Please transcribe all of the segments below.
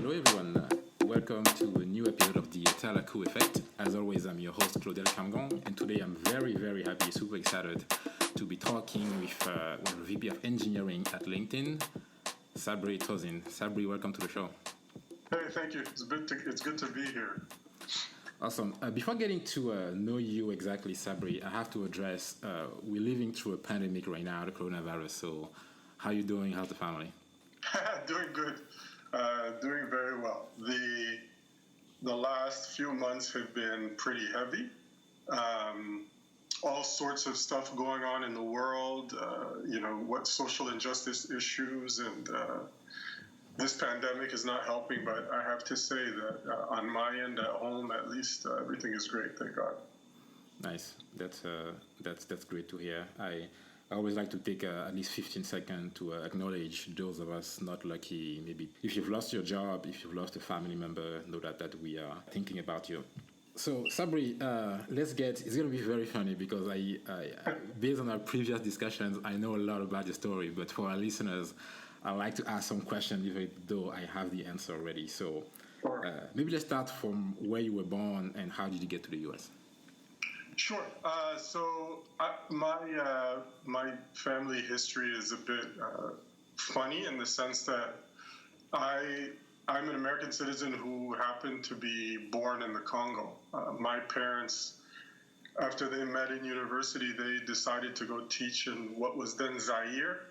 Hello everyone, welcome to a new episode of the Talaku Effect. As always, I'm your host Claudel Camgon, and today I'm very happy, super excited to be talking with VP of Engineering at LinkedIn, Sabry Tozin. Sabry, welcome to the show. Hey, thank you. It's good to be here. Awesome. Before getting to know you exactly, Sabry, I have to address we're living through a pandemic right now, the coronavirus. So, how are you doing? How's the family? Doing good. Doing very well. The last few months have been pretty heavy. All sorts of stuff going on in the world. What social injustice issues and this pandemic is not helping. But I have to say that on my end at home, at least, everything is great. Thank God. Nice. That's great to hear. I always like to take at least 15 seconds to acknowledge those of us not lucky. Maybe if you've lost your job, if you've lost a family member, know that we are thinking about you. So, Sabry, it's going to be very funny because I based on our previous discussions, I know a lot about your story, but for our listeners, I'd like to ask some questions, even though I have the answer already. So, maybe let's start from where you were born and how did you get to the U.S.? Sure. My family history is a bit funny in the sense that I'm an American citizen who happened to be born in the Congo. My parents, after they met in university, they decided to go teach in what was then Zaire.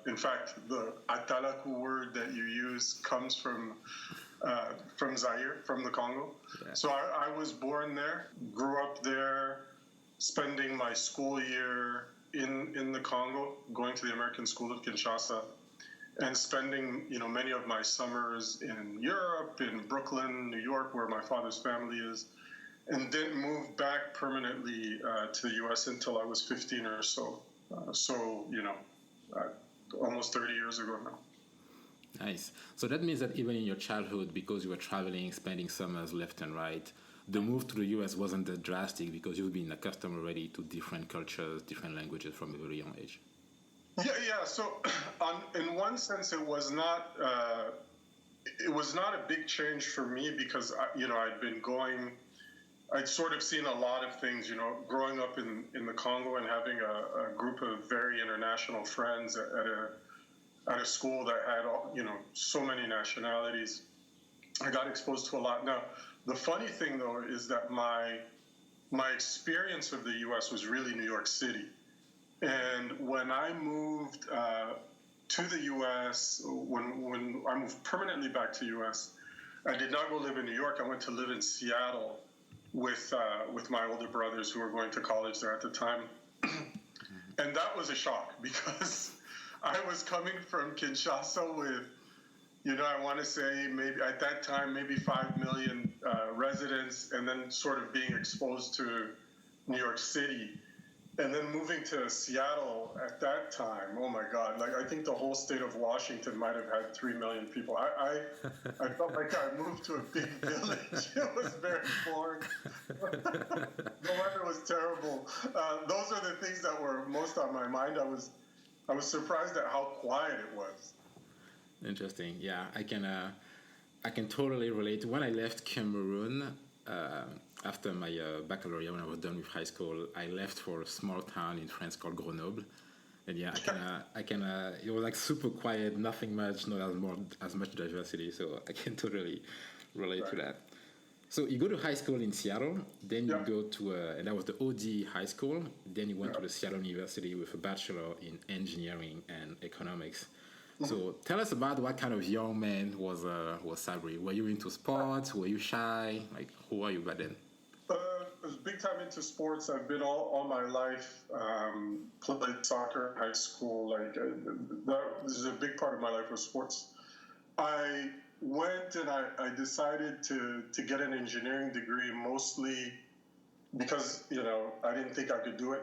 In fact, the Atalaku word that you use comes from Zaire, from the Congo. Yeah. So I was born there, grew up there, spending my school year in the Congo, going to the American School of Kinshasa, and spending many of my summers in Europe, in Brooklyn, New York, where my father's family is, and didn't move back permanently to the U.S. until I was 15 or so. Almost 30 years ago now. Nice. So that means that even in your childhood, because you were traveling, spending summers left and right, the move to the U.S. wasn't that drastic because you've been accustomed already to different cultures, different languages from a very young age. Yeah. So, in one sense, it was not a big change for me because I'd sort of seen a lot of things. Growing up in the Congo and having a group of very international friends at a school that had so many nationalities, I got exposed to a lot. Now, the funny thing though is that my experience of the U.S. was really New York City, and when I moved to the U.S., when I moved permanently back to the U.S., I did not go live in New York. I went to live in Seattle with my older brothers who were going to college there at the time, and that was a shock because I was coming from Kinshasa with, I want to say maybe at that time, maybe 5 million residents, and then sort of being exposed to New York City. And then moving to Seattle at that time, oh my God, I think the whole state of Washington might have had 3 million people. I felt like I moved to a big village. It was very boring. The weather was terrible. Those are the things that were most on my mind. I was surprised at how quiet it was. Interesting. Yeah, I can totally relate. When I left Cameroon after my baccalaureate, when I was done with high school, I left for a small town in France called Grenoble. And yeah, it was like super quiet, nothing much, not as much diversity. So I can totally relate to that. So you go to high school in Seattle, then you go to, and that was the OD high school. Then you went to the Seattle University with a bachelor in engineering and economics. Mm-hmm. So tell us about what kind of young man was Sabry. Were you into sports? Were you shy? Who are you back then? I was big time into sports. I've been all my life, played soccer in high school. This is a big part of my life was sports. I went and I decided to get an engineering degree mostly because, I didn't think I could do it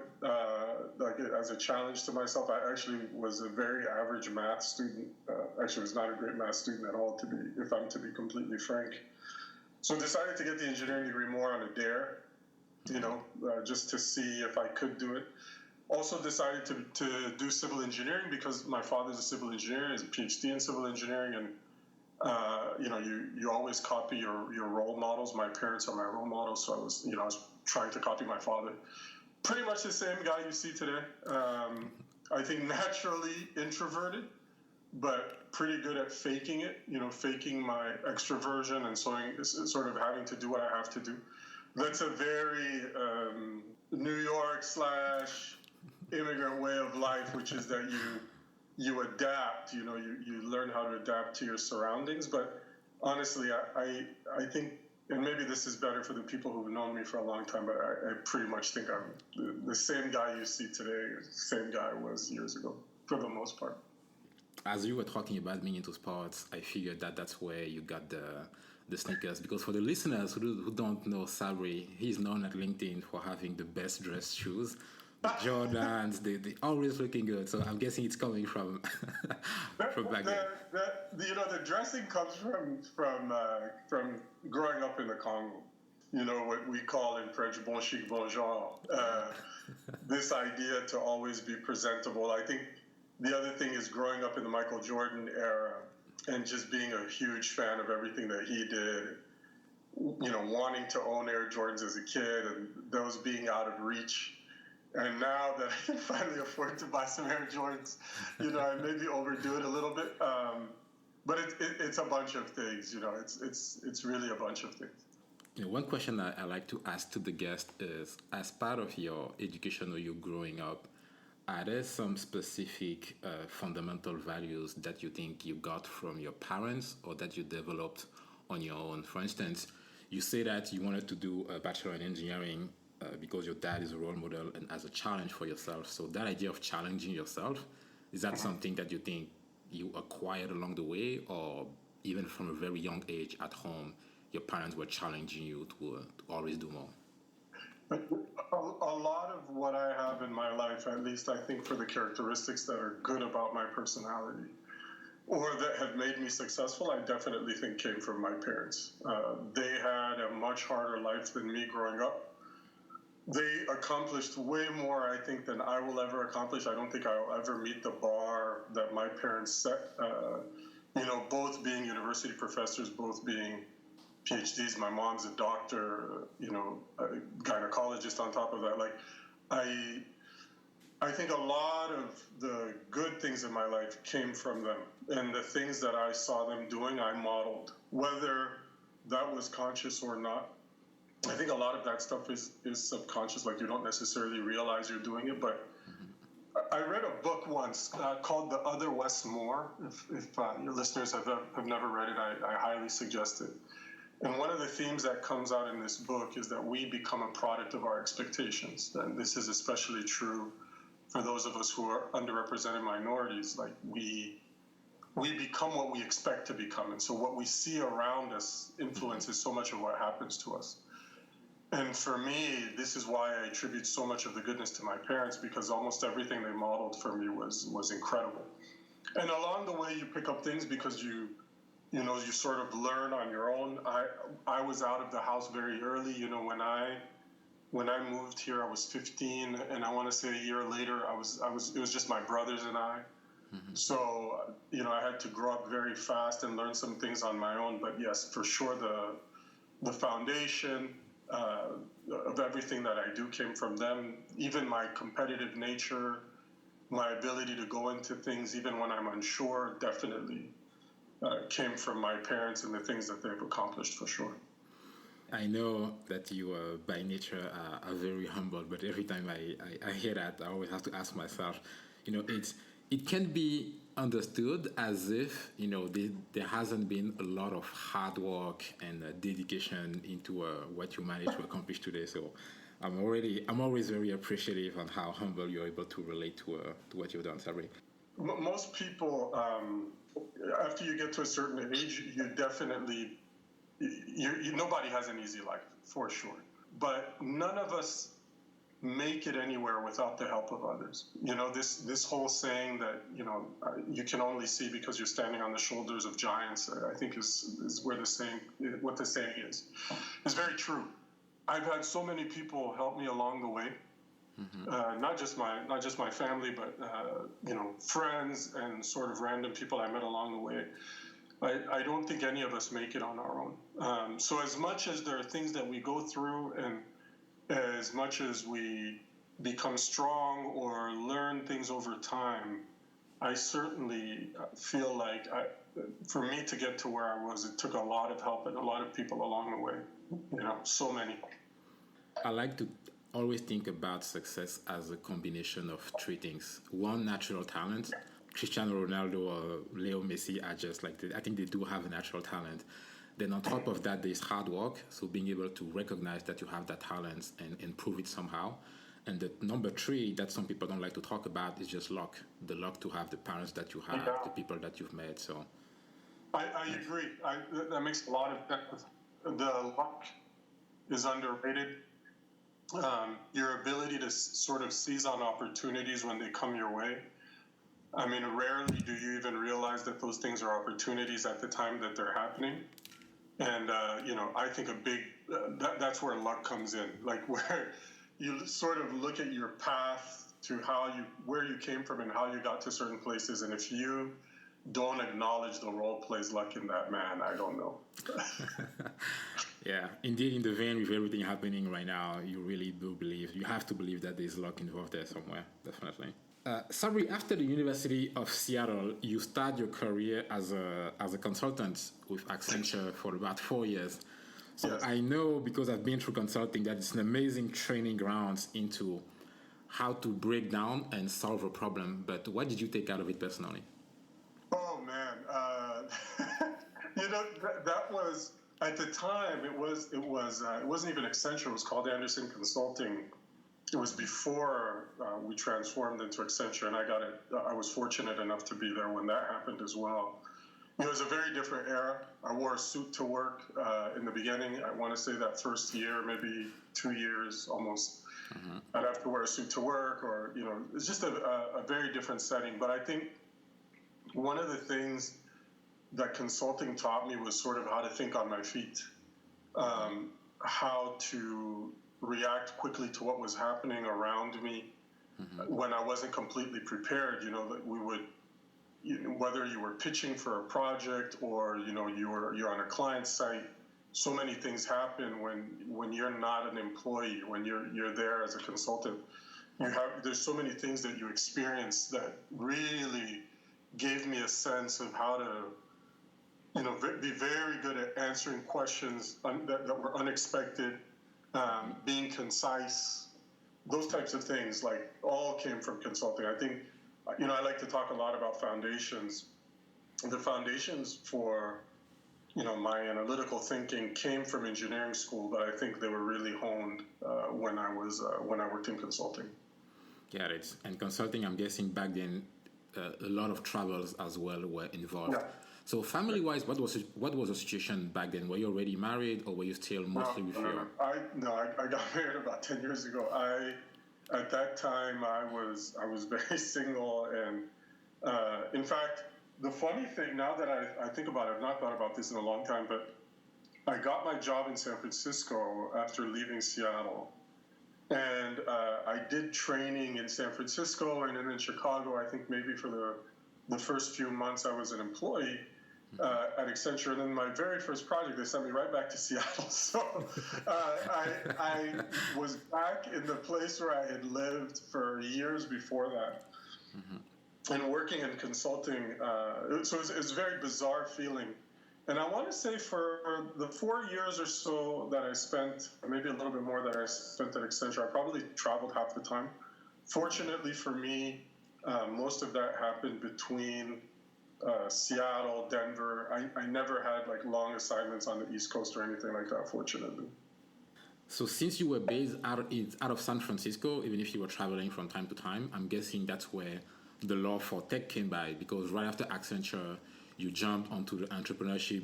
as a challenge to myself. I actually was a very average math student. Actually was not a great math student at all, if I'm to be completely frank. So I decided to get the engineering degree more on a dare, just to see if I could do it. Also decided to do civil engineering because my father's a civil engineer, has a PhD in civil engineering, and You always copy your role models. My parents are my role models, so I was trying to copy my father. Pretty much the same guy you see today. I think naturally introverted, but pretty good at faking it, faking my extroversion and sort of having to do what I have to do. That's a very New York / immigrant way of life, which is that you adapt, you learn how to adapt to your surroundings. But honestly, I think, and maybe this is better for the people who've known me for a long time, but I pretty much think I'm the same guy you see today, same guy I was years ago, for the most part. As you were talking about being into sports, I figured that's where you got the sneakers. Because for the listeners who don't know Sabry, he's known at LinkedIn for having the best dressed shoes. The Jordans, they always looking good. So I'm guessing it's coming from back then. The dressing comes from growing up in the Congo. What we call in French bon chic, bon genre. This idea to always be presentable. I think the other thing is growing up in the Michael Jordan era and just being a huge fan of everything that he did. Wanting to own Air Jordans as a kid and those being out of reach. And now that I can finally afford to buy some Air Jordans, I maybe overdo it a little bit. But it's a bunch of things, it's really a bunch of things. One question I like to ask to the guest is, as part of your education or you growing up, are there some specific fundamental values that you think you got from your parents or that you developed on your own? For instance, you say that you wanted to do a bachelor in engineering because your dad is a role model and as a challenge for yourself. So that idea of challenging yourself, is that something that you think you acquired along the way, or even from a very young age at home, your parents were challenging you to always do more? A lot of what I have in my life, at least I think for the characteristics that are good about my personality or that have made me successful, I definitely think came from my parents. They had a much harder life than me growing up. They accomplished way more, I think, than I will ever accomplish. I don't think I'll ever meet the bar that my parents set. Both being university professors, both being PhDs. My mom's a doctor, a gynecologist on top of that. I think a lot of the good things in my life came from them. And the things that I saw them doing, I modeled. Whether that was conscious or not, I think a lot of that stuff is subconscious, like you don't necessarily realize you're doing it. But I read a book once called The Other Wes Moore. If your listeners have never read it, I highly suggest it. And one of the themes that comes out in this book is that we become a product of our expectations. And this is especially true for those of us who are underrepresented minorities. Like we become what we expect to become. And so what we see around us influences so much of what happens to us. And for me, this is why I attribute so much of the goodness to my parents, because almost everything they modeled for me was incredible. And along the way, you pick up things because you sort of learn on your own. I was out of the house very early. When I moved here, I was 15, and I want to say a year later, it was just my brothers and I. Mm-hmm. So, I had to grow up very fast and learn some things on my own. But yes, for sure, the foundation of everything that I do came from them. Even my competitive nature, my ability to go into things even when I'm unsure, definitely came from my parents and the things that they've accomplished, for sure. I know that you by nature are very humble, but every time I hear that, I always have to ask myself, it can be understood as if, there hasn't been a lot of hard work and dedication into what you managed to accomplish today. So I'm always very appreciative on how humble you're able to relate to what you've done, Sabry. Most people, after you get to a certain age, you definitely, nobody has an easy life, for sure. But none of us make it anywhere without the help of others. This whole saying that, you can only see because you're standing on the shoulders of giants, I think is where what the saying is. It's very true. I've had so many people help me along the way. Mm-hmm. Not just my family, but friends and sort of random people I met along the way. I don't think any of us make it on our own. So as much as there are things that we go through, and as much as we become strong or learn things over time, I certainly feel like for me to get to where I was, it took a lot of help and a lot of people along the way. So many. I like to always think about success as a combination of three things. One, natural talent. Cristiano Ronaldo or Leo Messi are just like, I think they do have a natural talent. Then on top of that, there's hard work. So being able to recognize that you have that talent and prove it somehow. And the number three that some people don't like to talk about is just luck. The luck to have the parents that you have, the people that you've met. So I agree. That makes a lot of sense. The luck is underrated. Your ability to sort of seize on opportunities when they come your way. I mean, rarely do you even realize that those things are opportunities at the time that they're happening. And, I think that's where luck comes in, like where you sort of look at your path to where you came from and how you got to certain places. And if you don't acknowledge the role plays luck in that, man, I don't know. Yeah, indeed, in the vein with everything happening right now, you really do believe, you have to believe that there's luck involved there somewhere, definitely. Sabry, after the University of Seattle, you start your career as a consultant with Accenture for about 4 years. So yes. I know, because I've been through consulting, that it's an amazing training grounds into how to break down and solve a problem. But what did you take out of it personally? Oh man, that was at the time. It wasn't even Accenture. It was called Anderson Consulting. It was before we transformed into Accenture, and I was fortunate enough to be there when that happened as well. It was a very different era. I wore a suit to work in the beginning. I want to say that first year, maybe 2 years almost. Mm-hmm. I'd have to wear a suit to work, or it's just a very different setting. But I think one of the things that consulting taught me was sort of how to think on my feet, how to react quickly to what was happening around me, mm-hmm. when I wasn't completely prepared. That we would, whether you were pitching for a project or you're on a client site, so many things happen when you're not an employee, when you're there as a consultant. There's so many things that you experience that really gave me a sense of how to be very good at answering questions that were unexpected. Being concise, those types of things, like, all came from consulting. I think, I like to talk a lot about foundations. The foundations for, my analytical thinking came from engineering school, but I think they were really honed when I worked in consulting. Got it. And consulting, I'm guessing back then, a lot of travels as well were involved. Yeah. So family-wise, what was the situation back then? Were you already married, or were you still mostly with your... I got married about 10 years ago. At that time, I was very single, and in fact, the funny thing, now that I think about it, I've not thought about this in a long time, but I got my job in San Francisco after leaving Seattle. And I did training in San Francisco and then in Chicago. I think maybe for the first few months I was an employee at Accenture. And then my very first project, they sent me right back to Seattle. So I was back in the place where I had lived for years before that. Mm-hmm. And working in consulting. So it was a very bizarre feeling. And I want to say for the 4 years or so that I spent, or maybe a little bit more that I spent at Accenture, I probably traveled half the time. Fortunately for me, most of that happened between Seattle, Denver. I never had like long assignments on the East Coast or anything like that, fortunately. So since you were based out of San Francisco, even if you were traveling from time to time, I'm guessing that's where the love for tech came by, because right after Accenture, you jumped onto the entrepreneurship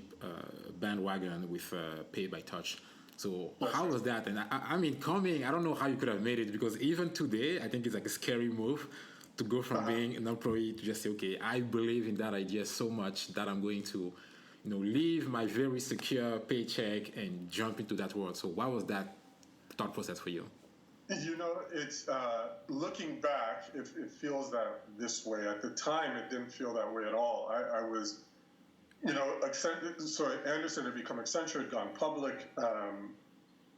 bandwagon with Pay by Touch. So how was that? And I mean, I don't know how you could have made it, because even today, I think it's like a scary move to go from being an employee to just say, okay, I believe in that idea so much that I'm going to, leave my very secure paycheck and jump into that world. So what was that thought process for you? It's looking back, it feels that this way. At the time, it didn't feel that way at all. I was, Anderson had become Accenture, had gone public.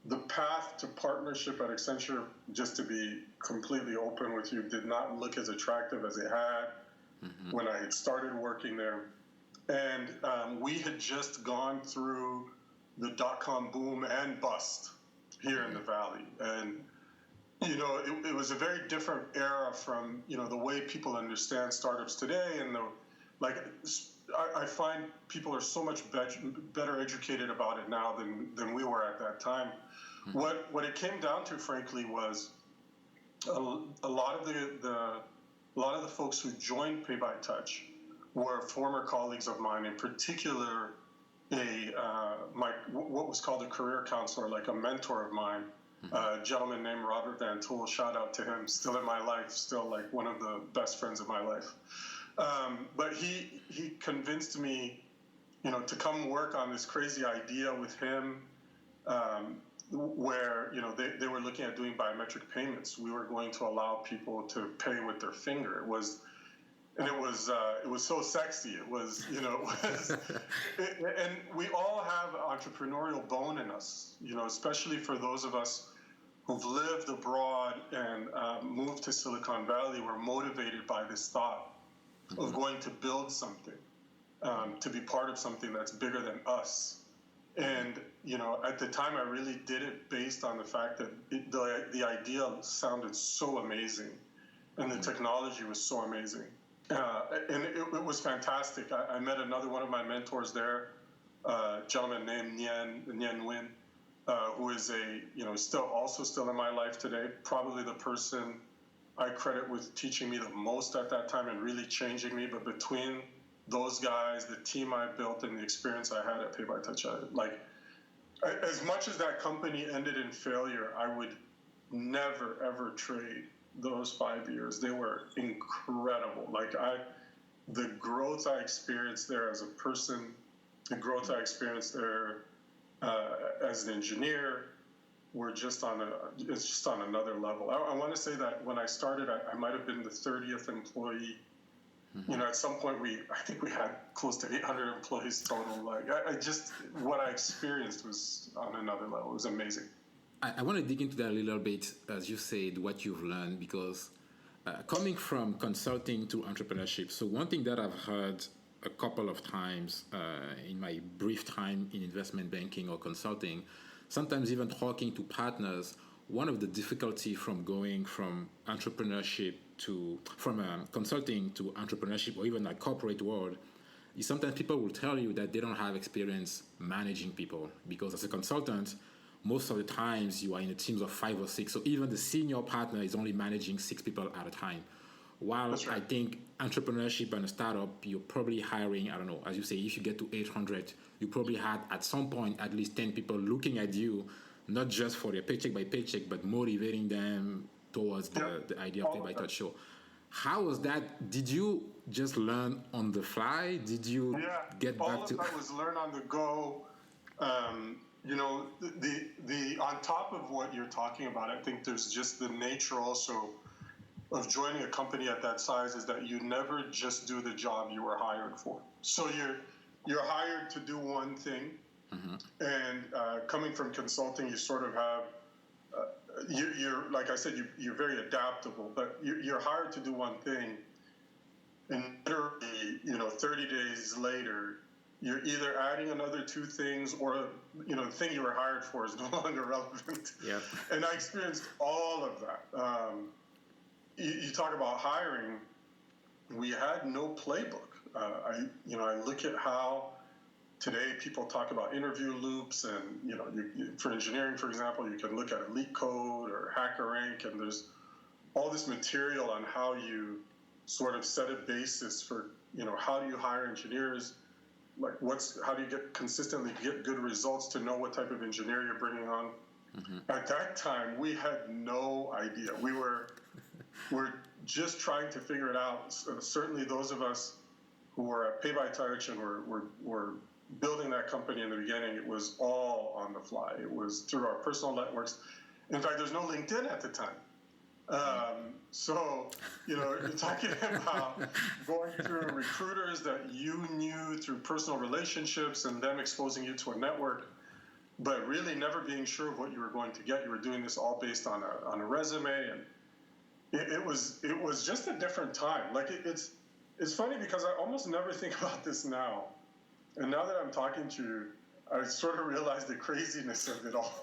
The path to partnership at Accenture, just to be completely open with you, did not look as attractive as it had when I had started working there. And we had just gone through the dot-com boom and bust here in the Valley. And, it was a very different era from, the way people understand startups today. And I find people are so much better educated about it now than we were at that time. What it came down to, frankly, was a lot of the folks who joined Pay by Touch were former colleagues of mine, in particular what was called a career counselor, like a mentor of mine, a gentleman named Robert Van Tool. Shout out to him, still in my life, still like one of the best friends of my life. But he convinced me, to come work on this crazy idea with him, where they were looking at doing biometric payments. We were going to allow people to pay with their finger. It was so sexy. It was, and we all have entrepreneurial bone in us, especially for those of us who've lived abroad and moved to Silicon Valley. We're motivated by this thought of going to build something, to be part of something that's bigger than us. And, at the time I really did it based on the fact that the idea sounded so amazing and the technology was so amazing. And it was fantastic. I met another one of my mentors there, a gentleman named Nguyen Nguyen, who is still in my life today, probably the person I credit with teaching me the most at that time and really changing me. But between those guys, the team I built, and the experience I had at Pay by Touch, as much as that company ended in failure, I would never, ever trade those 5 years. They were incredible. The growth I experienced there as a person, the growth I experienced there as an engineer, it's just on another level. I want to say that when I started, I might have been the 30th employee. At some point I think we had close to 800 employees total. What I experienced was on another level. It was amazing. I want to dig into that a little bit, as you said, what you've learned, because coming from consulting to entrepreneurship, so one thing that I've heard a couple of times in my brief time in investment banking or consulting, sometimes even talking to partners, one of the difficulty from going from entrepreneurship from consulting to entrepreneurship, or even like corporate world, is sometimes people will tell you that they don't have experience managing people, because as a consultant, most of the times you are in a teams of 5 or 6. So even the senior partner is only managing 6 people at a time. While right. I think entrepreneurship and a startup, you're probably hiring, I don't know, as you say, if you get to 800, you probably had at some point at least 10 people looking at you, not just for their paycheck by paycheck, but motivating them towards the idea of Pay by Touch. So how was that? Did you just learn on the fly? Did you get back to... all of that was learn on the go. The on top of what you're talking about, I think there's just the nature also of joining a company at that size is that you never just do the job you were hired for. So you're hired to do one thing, and coming from consulting, you sort of have you're like I said, you're very adaptable, but you're hired to do one thing, and literally, 30 days later, you're either adding another 2 things, or the thing you were hired for is no longer relevant. Yeah. And I experienced all of that. You talk about hiring. We had no playbook. I look at how today people talk about interview loops, and for engineering, for example, you can look at LeetCode or HackerRank, and there's all this material on how you sort of set a basis for how do you hire engineers. How do you consistently get good results to know what type of engineer you're bringing on? At that time, we had no idea. We're just trying to figure it out. So certainly those of us who were at Pay by Touch and were building that company in the beginning, it was all on the fly. It was through our personal networks. In fact, there's no LinkedIn at the time. So, you're talking about going through recruiters that you knew through personal relationships and them exposing you to a network, but really never being sure of what you were going to get. You were doing this all based on a resume, and it was just a different time. Like it's funny because I almost never think about this now, and now that I'm talking to you, I sort of realize the craziness of it all.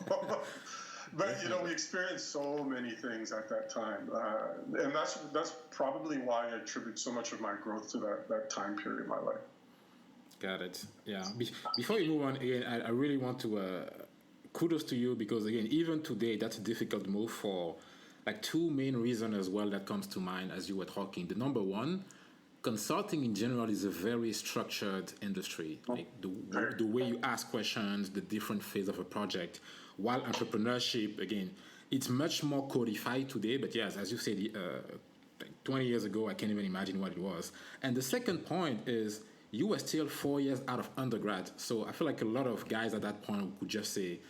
But we experienced so many things at that time, and that's probably why I attribute so much of my growth to that time period in my life. Got it. Yeah. Before you move on, again, I really want to kudos to you because again, even today, that's a difficult move for like two main reasons as well that comes to mind as you were talking. The number one, consulting in general is a very structured industry. Like the way you ask questions, the different phase of a project. While entrepreneurship, again, it's much more codified today. But yes, as you said, like 20 years ago, I can't even imagine what it was. And the second point is you were still 4 years out of undergrad. So I feel like a lot of guys at that point would just say,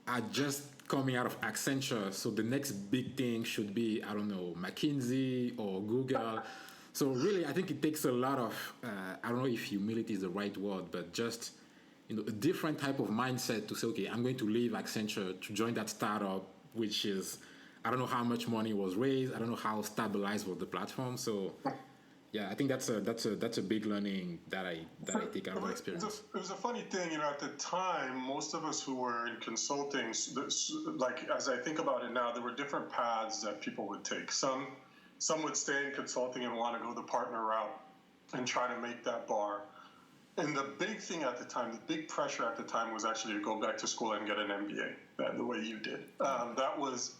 I just coming out of Accenture, so the next big thing should be, I don't know, McKinsey or Google. So really, I think it takes a lot of, I don't know if humility is the right word, but just a different type of mindset to say, okay, I'm going to leave Accenture to join that startup, which is, I don't know how much money was raised, I don't know how stabilized was the platform. So yeah, I think that's a big learning that I take out of my experience. It was a funny thing, at the time, most of us who were in consulting, like as I think about it now, there were different paths that people would take. Some would stay in consulting and want to go the partner route and try to make that bar. And the big thing at the time, the big pressure at the time was actually to go back to school and get an MBA, the way you did. That was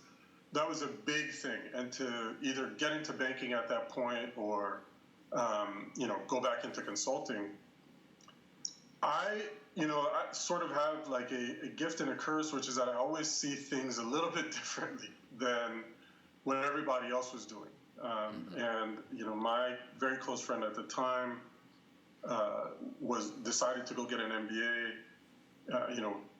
a big thing. And to either get into banking at that point or, go back into consulting. I sort of have like a gift and a curse, which is that I always see things a little bit differently than what everybody else was doing. And, my very close friend at the time decided to go get an MBA,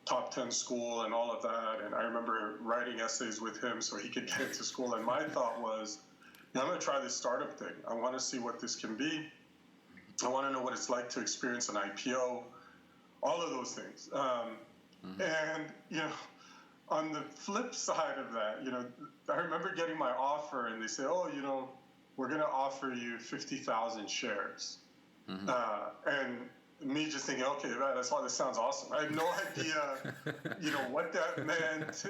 top 10 school and all of that. And I remember writing essays with him so he could get into school. And my thought was, I'm going to try this startup thing. I want to see what this can be. I want to know what it's like to experience an IPO, all of those things. And, on the flip side of that, I remember getting my offer and they say, we're going to offer you 50,000 shares. And me just thinking, okay, that sounds awesome. I had no idea, what that meant.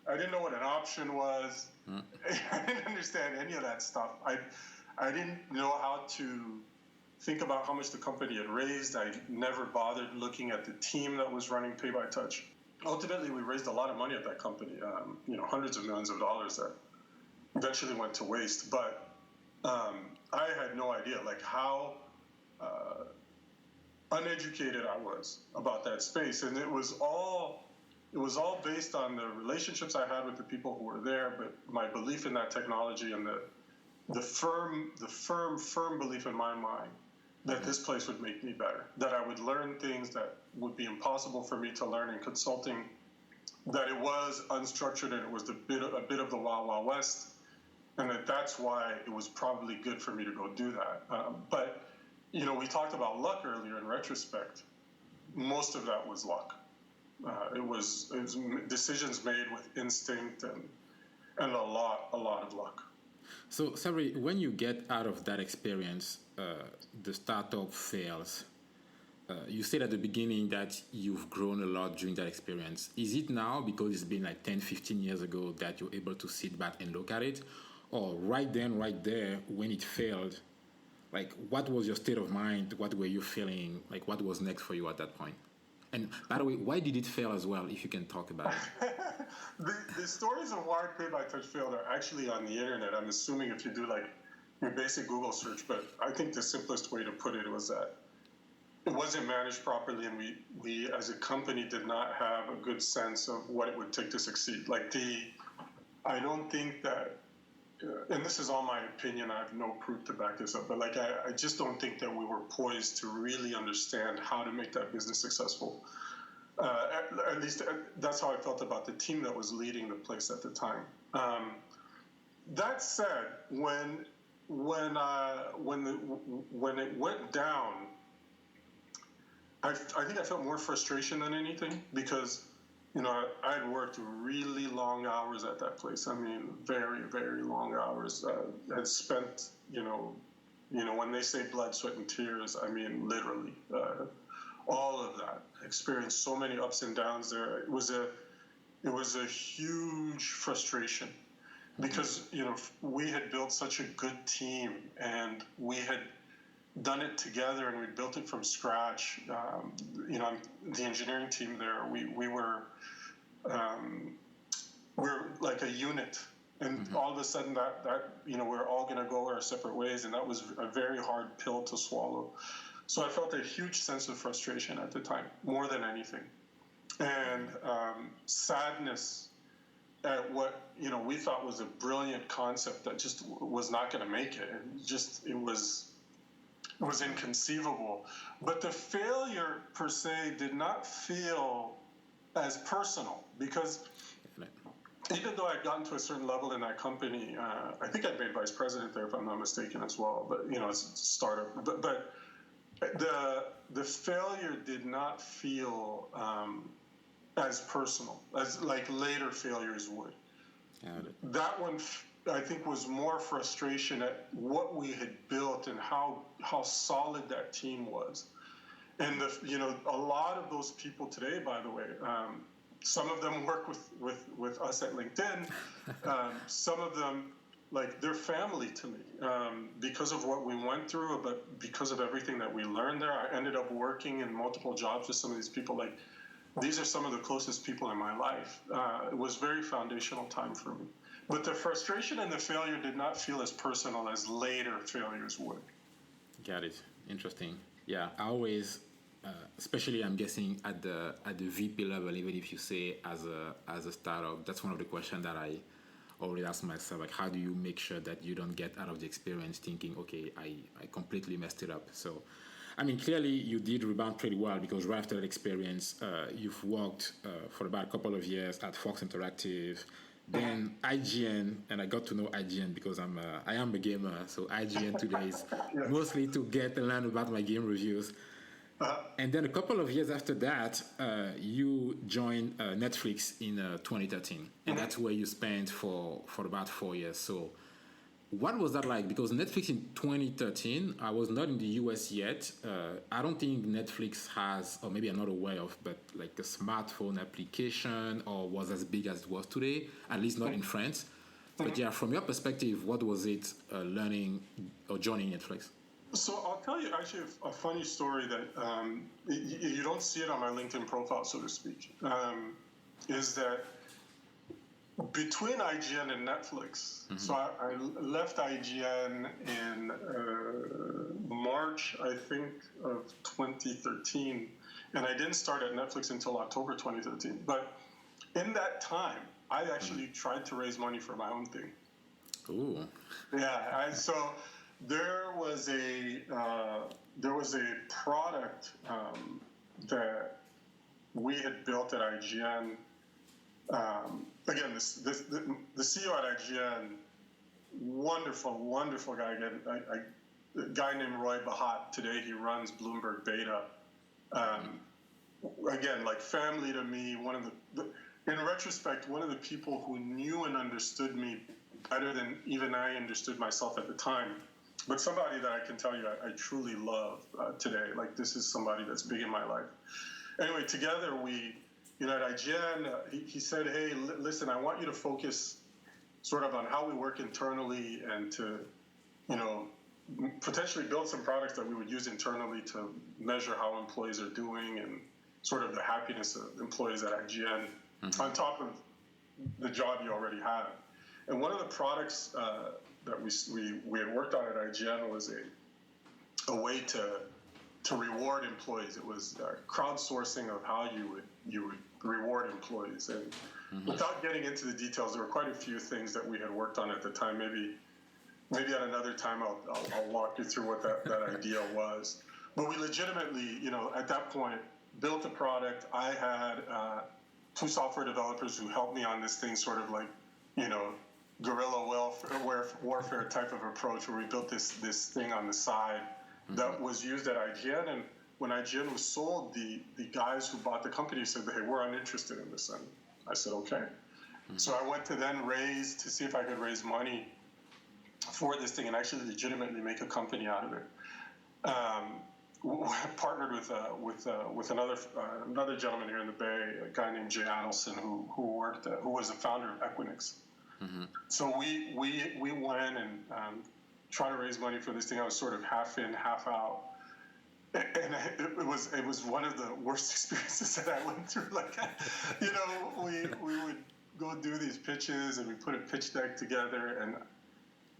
I didn't know what an option was. I didn't understand any of that stuff. I didn't know how to think about how much the company had raised. I never bothered looking at the team that was running Pay by Touch. Ultimately, we raised a lot of money at that company, hundreds of millions of dollars that eventually went to waste. But I had no idea, like, how uneducated I was about that space. And it was all based on the relationships I had with the people who were there, but my belief in that technology and the firm belief in my mind that this place would make me better, that I would learn things that would be impossible for me to learn in consulting, that it was unstructured and it was a bit of the Wild Wild West, and that's why it was probably good for me to go do that. But, we talked about luck earlier in retrospect. Most of that was luck. It was decisions made with instinct and a lot of luck. So, Sabry, when you get out of that experience, the startup fails. You said at the beginning that you've grown a lot during that experience. Is it now, because it's been like 10, 15 years ago, that you're able to sit back and look at it? Or right then, right there, when it failed, like, what was your state of mind? What were you feeling? Like, what was next for you at that point? And by the way, why did it fail as well, if you can talk about it? The stories of why Pay by Touch failed are actually on the internet. I'm assuming if you do like your basic Google search, but I think the simplest way to put it was that it wasn't managed properly, and we as a company did not have a good sense of what it would take to succeed. I don't think that, and this is all my opinion, I have no proof to back this up, but I just don't think that we were poised to really understand how to make that business successful. At least that's how I felt about the team that was leading the place at the time. That said, when it went down, I think I felt more frustration than anything because, I had worked really long hours at that place. I mean, very, very long hours. Had spent, when they say blood, sweat, and tears, I mean, literally, all of that. Experienced so many ups and downs there. It was a huge frustration because, we had built such a good team and we had done it together and we built it from scratch. The engineering team there, we were like a unit, and all of a sudden that we're all going to go our separate ways, and that was a very hard pill to swallow. So I felt a huge sense of frustration at the time, more than anything, and sadness at what we thought was a brilliant concept that just was not going to make it. It was inconceivable. But the failure per se did not feel as personal because even though I'd gotten to a certain level in that company, I think I'd made vice president there if I'm not mistaken as well. But it's a startup. But the failure did not feel as personal as like later failures would. That one, I think, was more frustration at what we had built and how solid that team was. And a lot of those people today, by the way, some of them work with us at LinkedIn. Some of them, like, they're family to me because of what we went through, but because of everything that we learned there. I ended up working in multiple jobs with some of these people. Like, these are some of the closest people in my life. It was very foundational time for me. But the frustration and the failure did not feel as personal as later failures would. Got it. Interesting. Yeah, I always, especially I'm guessing at the VP level, even if you say as a startup, that's one of the questions that I always ask myself, like, how do you make sure that you don't get out of the experience thinking, okay, I completely messed it up. So, I mean, clearly you did rebound pretty well because right after that experience, you've worked for about a couple of years at Fox Interactive, then IGN, and I got to know IGN because I am a gamer, so IGN today is mostly to learn about my game reviews. And then a couple of years after that, you joined Netflix in 2013, and that's where you spent for about 4 years. So what was that like? Because Netflix in 2013, I was not in the US yet. I don't think Netflix has, or maybe I'm not aware of, but like a smartphone application or was as big as it was today, at least not in France. But yeah, from your perspective, what was it learning or joining Netflix? So I'll tell you actually a funny story that you don't see it on my LinkedIn profile, so to speak, is that between IGN and Netflix, so I left IGN in March, I think, of 2013, and I didn't start at Netflix until October 2013. But in that time, I actually tried to raise money for my own thing. Ooh. Yeah, so there was a product that we had built at IGN. Again, the CEO at IGN, wonderful guy. Again, a guy named Roy Bahat. Today he runs Bloomberg Beta. Again, like family to me. In retrospect, one of the people who knew and understood me better than even I understood myself at the time. But somebody that I can tell you I truly love today. Like, this is somebody that's big in my life. Anyway, together we, at IGN, he said, hey, listen, I want you to focus sort of on how we work internally and to, potentially build some products that we would use internally to measure how employees are doing and sort of the happiness of employees at IGN on top of the job you already have. And one of the products that we had worked on at IGN was a way to reward employees. It was crowdsourcing of how you would reward employees. And without getting into the details, there were quite a few things that we had worked on at the time. Maybe at another time I'll walk you through what that idea was. But we legitimately, at that point, built a product. I had two software developers who helped me on this thing, sort of like, guerrilla warfare type of approach, where we built this thing on the side that was used at IGN. And when IGN was sold, the guys who bought the company said, hey, we're uninterested in this. And I said, okay. So I went to then see if I could raise money for this thing and actually legitimately make a company out of it. Partnered with another gentleman here in the Bay, a guy named Jay Adelson, who was the founder of Equinix. So we went and tried to raise money for this thing. I was sort of half in, half out, and it was one of the worst experiences that I went through. Like, we would go do these pitches, and we put a pitch deck together, and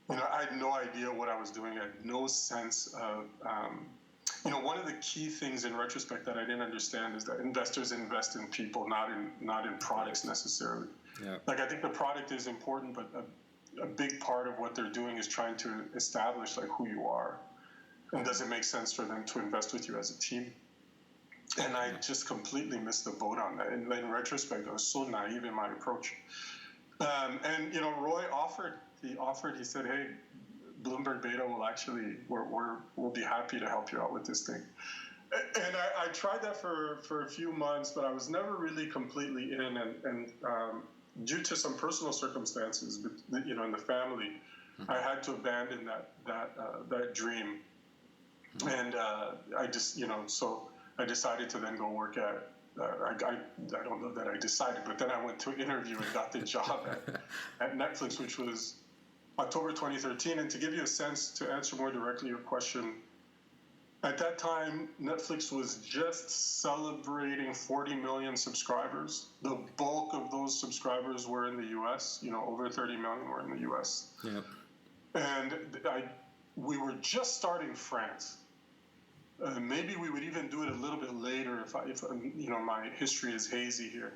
I had no idea what I was doing. I had no sense of. One of the key things in retrospect that I didn't understand is that investors invest in people, not in products necessarily. Yeah. Like, I think the product is important, but a big part of what they're doing is trying to establish like who you are, and does it make sense for them to invest with you as a team? And I just completely missed the boat on that. And in retrospect, I was so naive in my approach. And Roy offered. He said, "Hey, Bloomberg Beta will actually, we'll be happy to help you out with this thing." And I tried that for a few months, but I was never really completely in. And due to some personal circumstances, in the family, I had to abandon that dream. And I just, so I decided to then go work at. I don't know that I decided, but then I went to an interview and got the job at Netflix, which was October 2013. And to give you a sense, to answer more directly your question, at that time, Netflix was just celebrating 40 million subscribers. The bulk of those subscribers were in the U.S. Over 30 million were in the U.S. Yeah. And we were just starting France. Maybe we would even do it a little bit later if my history is hazy here.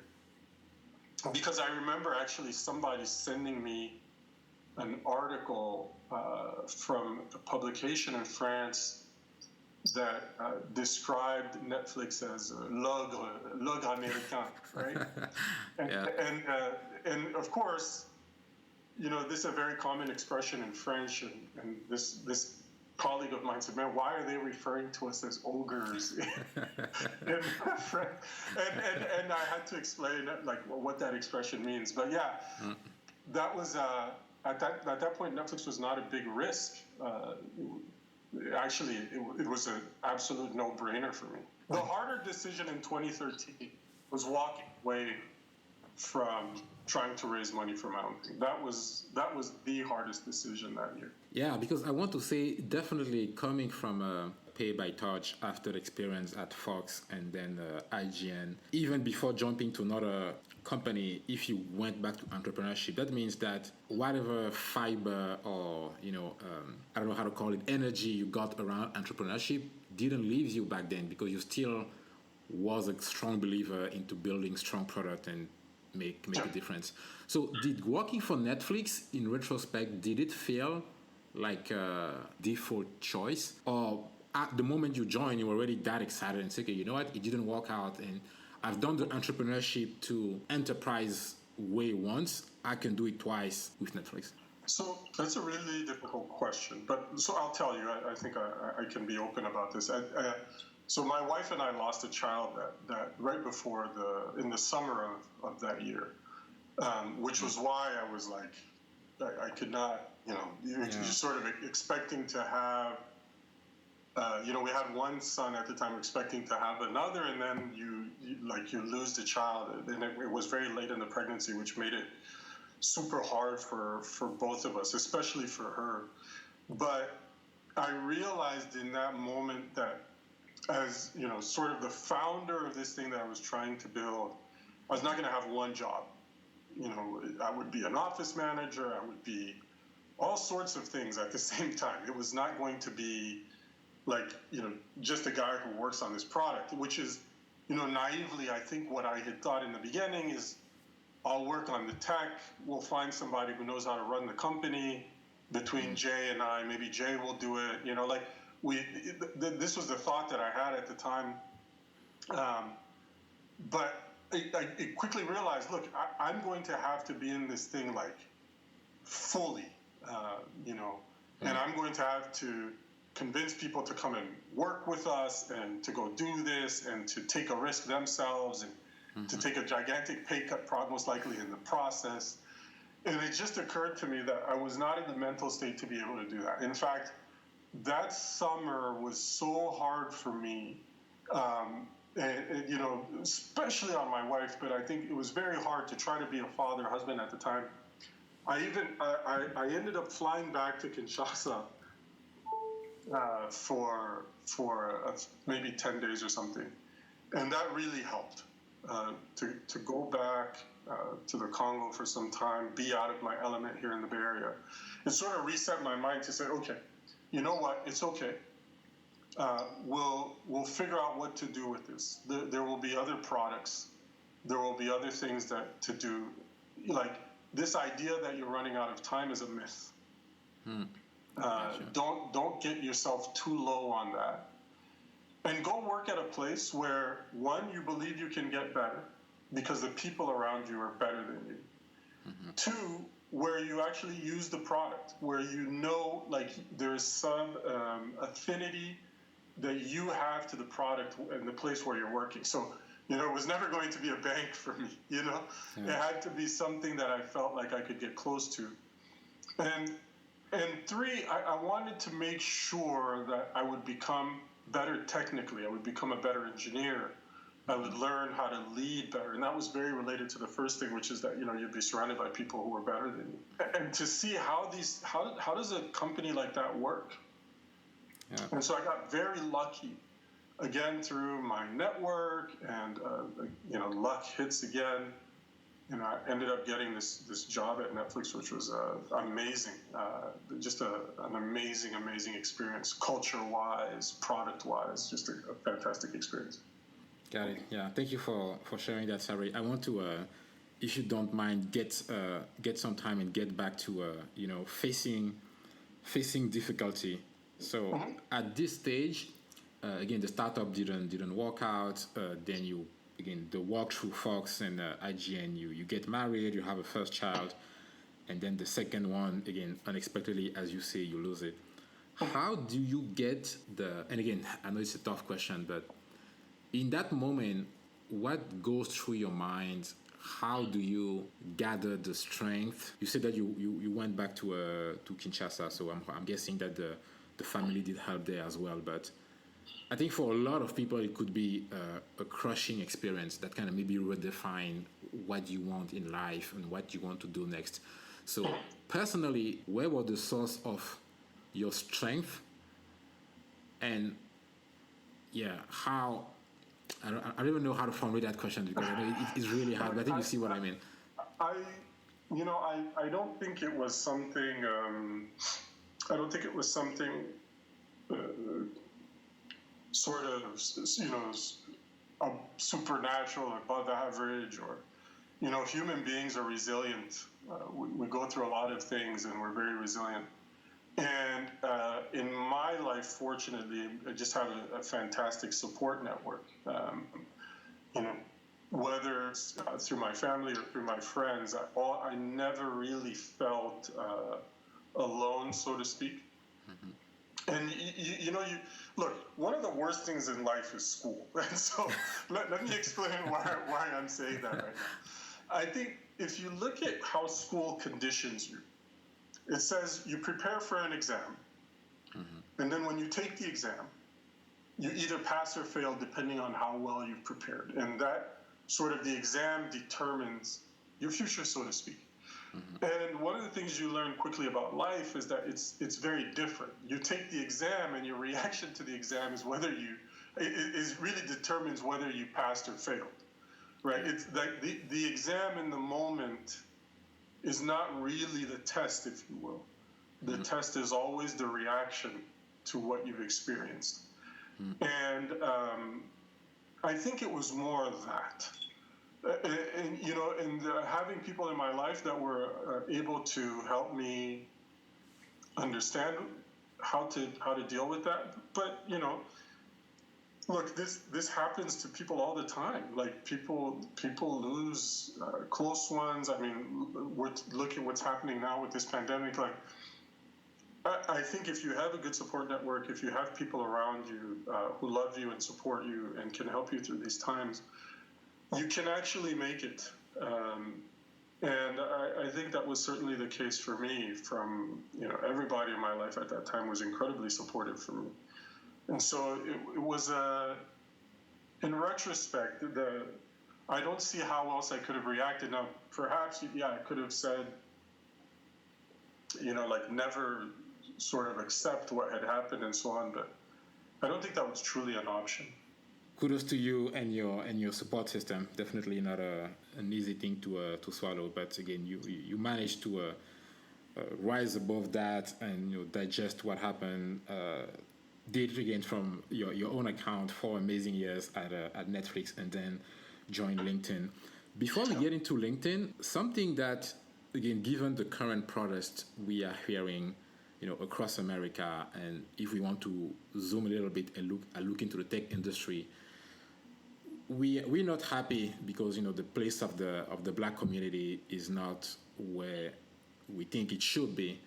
Because I remember actually somebody sending me an article from a publication in France that described Netflix as l'ogre américain, right? And of course, this is a very common expression in French, and this colleague of mine said, "Man, why are they referring to us as ogres?" in French? And I had to explain what that expression means. But yeah, that was at that point, Netflix was not a big risk. Actually, it was an absolute no-brainer for me. The harder decision in 2013 was walking away from trying to raise money for my own thing. That was the hardest decision that year. Yeah, because I want to say, definitely coming from Pay by Touch after experience at Fox and then IGN, even before jumping to another company, if you went back to entrepreneurship, that means that whatever fiber or, I don't know how to call it, energy you got around entrepreneurship didn't leave you back then, because you still was a strong believer into building strong product and make a difference. So did working for Netflix, in retrospect, did it feel like a default choice? Or at the moment you joined, you were already that excited and said, okay, you know what, it didn't work out, and I've done the entrepreneurship to enterprise way once, I can do it twice with Netflix? So that's a really difficult question. But so I'll tell you, I think I can be open about this. So my wife and I lost a child that right before in the summer of that year, which was why I was like, I could not, you're sort of expecting to have, we had one son at the time, expecting to have another, and then you lose the child, and it was very late in the pregnancy, which made it super hard for both of us, especially for her. But I realized in that moment that, as sort of the founder of this thing that I was trying to build, I was not going to have one job. I would be an office manager, I would be all sorts of things at the same time. It was not going to be just a guy who works on this product, which is, naively, I think what I had thought in the beginning is, I'll work on the tech, we'll find somebody who knows how to run the company. Between Jay and I, maybe Jay will do it, this was the thought that I had at the time. Um, but I quickly realized, look, I'm going to have to be in this thing like fully, you know, and I'm going to have to convince people to come and work with us and to go do this and to take a risk themselves and to take a gigantic pay cut, most likely in the process. And it just occurred to me that I was not in the mental state to be able to do that. In fact, that summer was so hard for me, and, you know, especially on my wife, but I think it was very hard to try to be a father, husband at the time. I ended up flying back to Kinshasa for maybe 10 days or something, and that really helped to go back to the Congo for some time, be out of my element here in the Bay Area. It sort of reset my mind to say, okay, you know what, it's okay. We'll figure out what to do with this. There will be other products. There will be other things to do. Like, this idea that you're running out of time is a myth. Gotcha. Don't get yourself too low on that. And go work at a place where, one, you believe you can get better because the people around you are better than you. Two, where you actually use the product, where you know, like, there's some affinity that you have to the product and the place where you're working. So, you know, it was never going to be a bank for me, you know? Yeah. It had to be something that I felt like I could get close to. And three, I wanted to make sure that I would become better technically. I would become a better engineer. I would learn how to lead better. And that was very related to the first thing, which is that, you know, you'd be surrounded by people who are better than you. And to see how does a company like that work? Yeah. And so I got very lucky, again, through my network, and, you know, luck hits again. And I ended up getting this job at Netflix, which was amazing. Just an amazing experience, culture-wise, product-wise, just a fantastic experience. Got it. Yeah, thank you for sharing that, Sabry. I want to, if you don't mind, get some time and get back to you know, facing difficulty. So at this stage, again, the startup didn't work out. Then you, again, the walk through Fox and IGN, you get married, you have a first child, and then the second one, again, unexpectedly, as you say, you lose it. How do you get and again, I know it's a tough question, but in that moment, what goes through your mind? How do you gather the strength? You said that you went back to Kinshasa, so I'm guessing that the family did help there as well. But I think for a lot of people, it could be a crushing experience that kind of maybe redefine what you want in life and what you want to do next. So personally, where was the source of your strength? And yeah, how... I don't even know how to formulate that question, because I know it's really hard, but I think you see what I mean. I don't think it was something... I don't think it was something sort of, you know, supernatural, above average, or, you know, human beings are resilient. We go through a lot of things, and we're very resilient. And in my life, fortunately, I just have a fantastic support network. You know, whether it's through my family or through my friends, I never really felt alone, so to speak. And you know, look, one of the worst things in life is school. And so let me explain why I'm saying that right now. I think if you look at how school conditions you, it says you prepare for an exam, and then when you take the exam, you either pass or fail depending on how well you've prepared. And that sort of, the exam determines your future, so to speak. And one of the things you learn quickly about life is that it's very different. You take the exam, and your reaction to the exam is it really determines whether you passed or failed, right? It's like the exam in the moment is not really the test, if you will. The test is always the reaction to what you've experienced. And I think it was more of that. And you know, and having people in my life that were able to help me understand how to deal with that. But, you know, Look, this happens to people all the time. Like people lose close ones. I mean, look at what's happening now with this pandemic. Like, I think if you have a good support network, if you have people around you who love you and support you and can help you through these times, you can actually make it. And I think that was certainly the case for me. From everybody in my life at that time was incredibly supportive for me. And so it was in retrospect, I don't see how else I could have reacted. Now, perhaps, I could have said, like never sort of accept what had happened and so on, but I don't think that was truly an option. Kudos to you and your support system. Definitely not an easy thing to swallow, but again, you managed to rise above that and digest what happened. Did it again from your own account, 4 amazing years at Netflix, and then joined LinkedIn. Before we get into LinkedIn, something that, again, given the current protests we are hearing, across America, and if we want to zoom a little bit and look into the tech industry, we're not happy because the place of the Black community is not where we think it should be.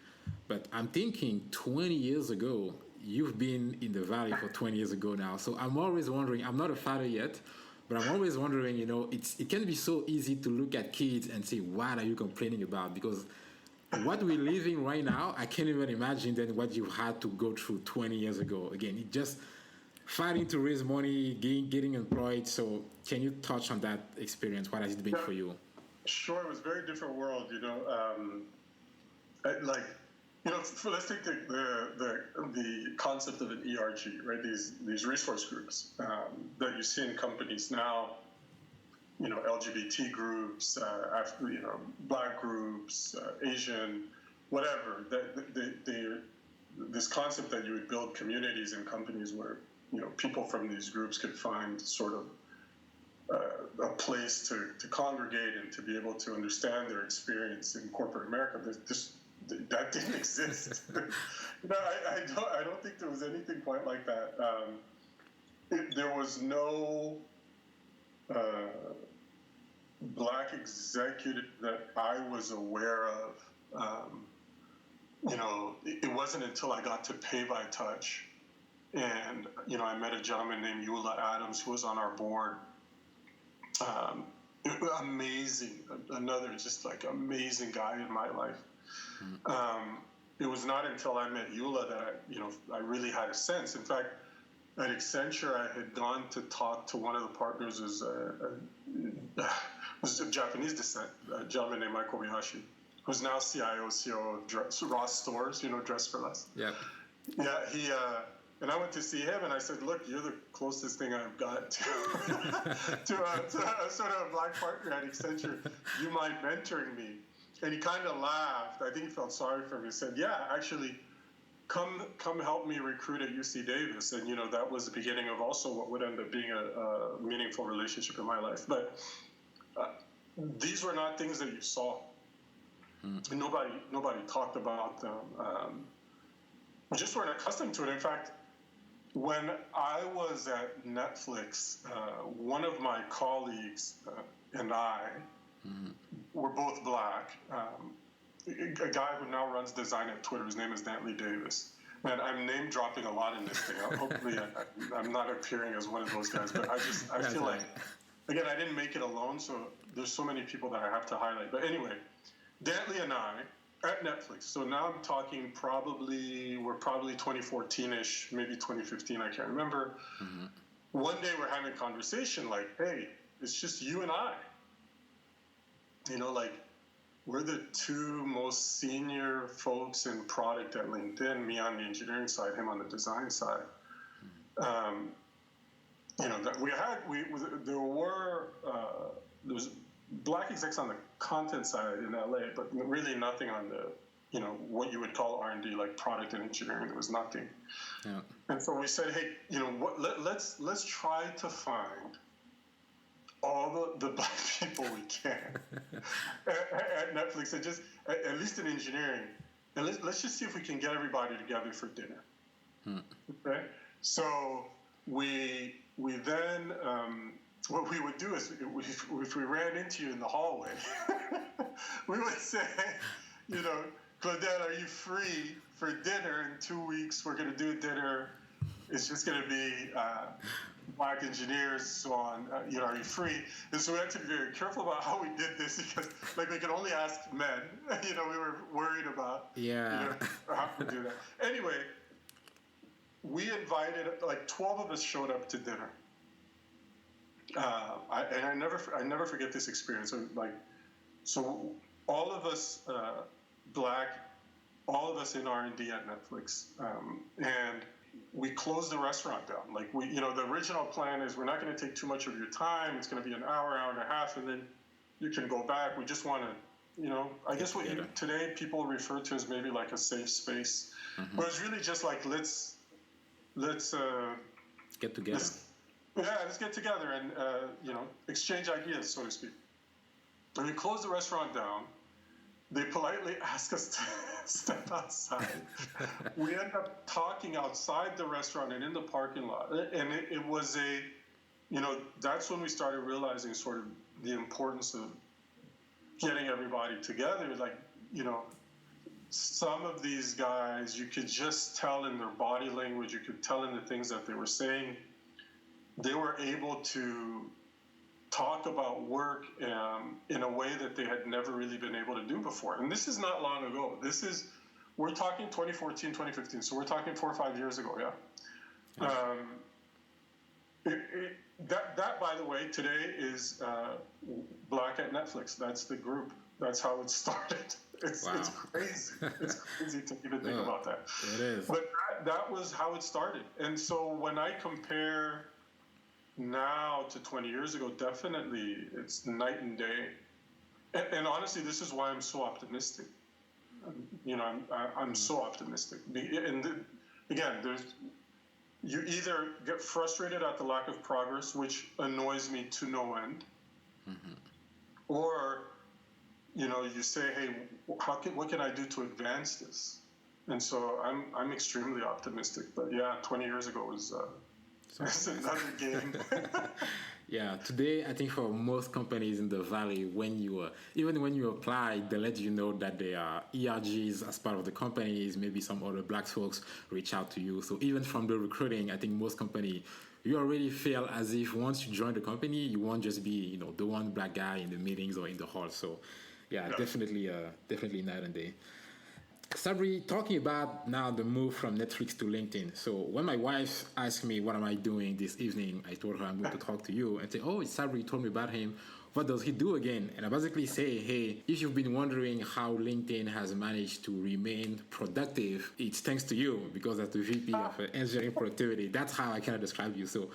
But I'm thinking 20 years ago. You've been in the Valley for 20 years ago now. So I'm always wondering, I'm not a father yet, but I'm always wondering, it can be so easy to look at kids and say, what are you complaining about? Because what we're living right now, I can't even imagine then what you had to go through 20 years ago. Again, it just fighting to raise money, getting employed. So can you touch on that experience? What has it been for you? Sure, it was a very different world, let's take the concept of an ERG, right? These resource groups that you see in companies now, LGBT groups, Black groups, Asian, whatever. This concept that you would build communities in companies where people from these groups could find sort of a place to congregate and to be able to understand their experience in corporate America. That didn't exist. I don't think there was anything quite like that. There was no Black executive that I was aware of. It wasn't until I got to Pay by Touch, and I met a gentleman named Eula Adams who was on our board. Amazing, another just like amazing guy in my life. It was not until I met Eula that I really had a sense. In fact, at Accenture, I had gone to talk to one of the partners who's was of Japanese descent, a gentleman named Michael Miyashi, who's now CIO of Ross Stores, Dress for Less. Yeah. Yeah, he and I went to see him, and I said, "Look, you're the closest thing I've got to a sort of Black partner at Accenture. You mind mentoring me?" And he kind of laughed. I think he felt sorry for me. He said, "Yeah, actually, come help me recruit at UC Davis." And that was the beginning of also what would end up being a meaningful relationship in my life. But these were not things that you saw. Nobody talked about them. We just weren't accustomed to it. In fact, when I was at Netflix, one of my colleagues and I were both Black. A guy who now runs design at Twitter, his name is Dantley Davis. Man, I'm name dropping a lot in this thing. Hopefully I'm not appearing as one of those guys, but I feel like, again, I didn't make it alone, so there's so many people that I have to highlight. But anyway, Dantley and I, at Netflix, so now I'm talking we're probably 2014-ish, maybe 2015, I can't remember. One day we're having a conversation like, hey, it's just you and I. We're the two most senior folks in product at LinkedIn, me on the engineering side, him on the design side. There was Black execs on the content side in LA, but really nothing on the, what you would call R&D, like product and engineering. There was nothing. Yeah. And so we said, hey, let's try to find all the Black people we can at Netflix, and just at least in engineering, and let's just see if we can get everybody together for dinner. Okay, so we we then what we would do is if we ran into you in the hallway, we would say, Claudette, are you free for dinner in 2 weeks? We're going to do dinner. It's just going to be black engineers, so on. Are you free? And so we had to be very careful about how we did this because, we could only ask men. We were worried about how to do that. Anyway, we invited 12 of us showed up to dinner. I never forget this experience. So all of us black, all of us in R&D at Netflix, and we closed the restaurant down. The original plan is we're not going to take too much of your time. It's going to be an hour and a half, and then you can go back. We just want to, I guess what today people refer to as maybe like a safe space. Mm-hmm. But it's really just let's get together. Let's get together and exchange ideas, so to speak. When we closed the restaurant down, they politely asked us to step outside. We ended up talking outside the restaurant and in the parking lot. And it was that's when we started realizing sort of the importance of getting everybody together. Some of these guys, you could just tell in their body language, you could tell in the things that they were saying, they were able to talk about work in a way that they had never really been able to do before. And this is not long ago. We're talking 2014, 2015. So we're talking 4 or 5 years ago, yeah. That, by the way, today is Black at Netflix. That's the group. That's how it started. It's crazy. It's crazy to even think about that. It is. But that was how it started. And so when I compare now to 20 years ago, definitely it's night and day. And honestly, this is why I'm so optimistic. I'm so optimistic. And again, you either get frustrated at the lack of progress, which annoys me to no end, mm-hmm. or you say, hey, what can I do to advance this? And so I'm extremely optimistic. But yeah, 20 years ago was it's another game. Yeah, today I think for most companies in the Valley, even when you apply, they let you know that there are ERGs as part of the companies. Maybe some other black folks reach out to you. So even from the recruiting, I think most companies, you already feel as if once you join the company, you won't just be the one black guy in the meetings or in the hall. So yeah. Definitely night and day. Sabry, talking about now the move from Netflix to LinkedIn. So when my wife asked me, what am I doing this evening? I told her I'm going to talk to you and say, oh, it's Sabry, told me about him. What does he do again? And I basically say, hey, if you've been wondering how LinkedIn has managed to remain productive, it's thanks to you, because as the VP of engineering productivity, that's how I kind of describe you. So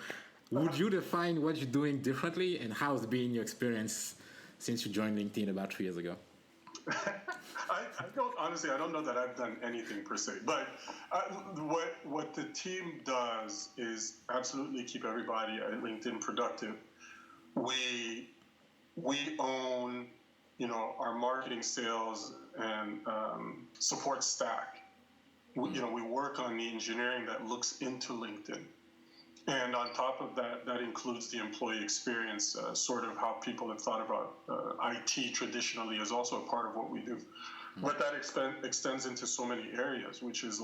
would you define what you're doing differently, and how has been your experience since you joined LinkedIn about 3 years ago? I don't know that I've done anything per se, but what the team does is absolutely keep everybody at LinkedIn productive. We own, our marketing, sales, and support stack. We work on the engineering that looks into LinkedIn. And on top of that, that includes the employee experience, sort of how people have thought about IT traditionally is also a part of what we do. Mm-hmm. But that extends into so many areas, which is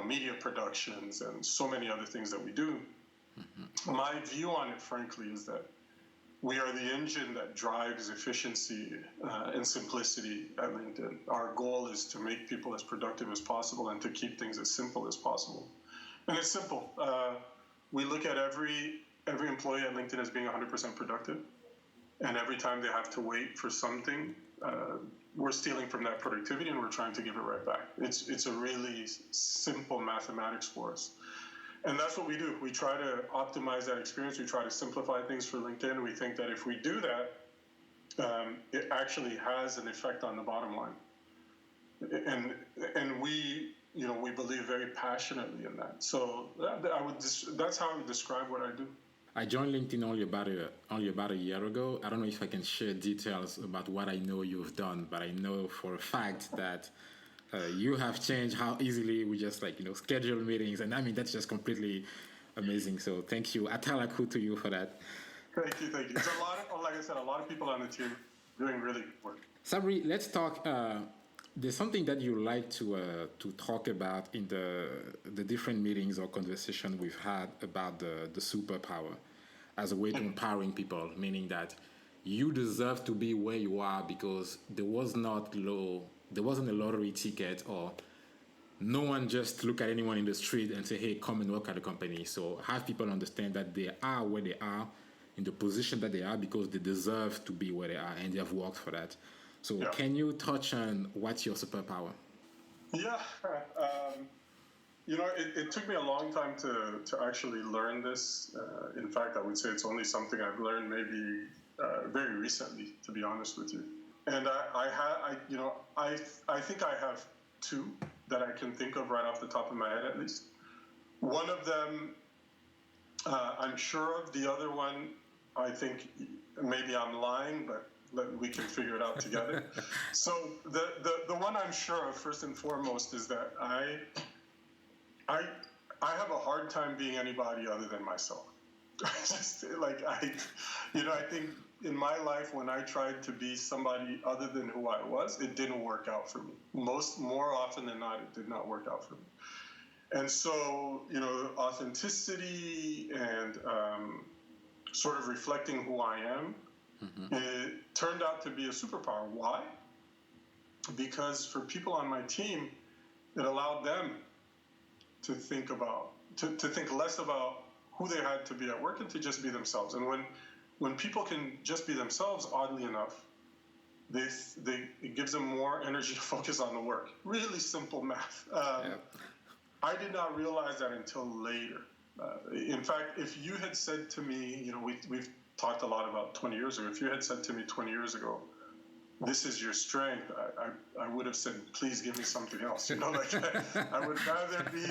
media productions and so many other things that we do. Mm-hmm. My view on it, frankly, is that we are the engine that drives efficiency and simplicity at LinkedIn. Our goal is to make people as productive as possible and to keep things as simple as possible. And it's simple. We look at every employee at LinkedIn as being 100% productive. And every time they have to wait for something, we're stealing from that productivity and we're trying to give it right back. It's a really simple mathematics for us. And that's what we do. We try to optimize that experience. We try to simplify things for LinkedIn. We think that if we do that, it actually has an effect on the bottom line. And we believe very passionately in that. So that's how I would describe what I do. I joined LinkedIn only about a year ago. I don't know if I can share details about what I know you've done, but I know for a fact that you have changed how easily we just schedule meetings. And I mean, that's just completely Amazing. So thank you. Atalaku to you for that. Thank you, thank you. It's a lot of, like I said, a lot of people on the team doing really good work. Sabry, let's talk. There's something that you like to talk about in the different meetings or conversation we've had about the superpower as a way to empowering people, meaning that you deserve to be where you are because there wasn't a lottery ticket, or no one just look at anyone in the street and say, hey, come and work at the company. So have people understand that they are where they are in the position that they are because they deserve to be where they are and they have worked for that. So Can you touch on what's your superpower? Yeah. It took me a long time to actually learn this. In fact, I would say it's only something I've learned maybe very recently, to be honest with you. And I think I have two that I can think of right off the top of my head, at least. One of them, I'm sure of. The other one, I think maybe I'm lying, but we can figure it out together. So the one I'm sure of, first and foremost, is that I have a hard time being anybody other than myself. Just like I think in my life when I tried to be somebody other than who I was, it didn't work out for me. More often than not, it did not work out for me. And so, authenticity and sort of reflecting who I am, it turned out to be a superpower. Why? Because for people on my team, it allowed them to think less about who they had to be at work and to just be themselves. And when people can just be themselves, oddly enough, it gives them more energy to focus on the work. Really simple math. I did not realize that until later. In fact, if you had said to me, we've talked a lot about 20 years ago. If you had said to me 20 years ago, this is your strength, I would have said, please give me something else. I would rather be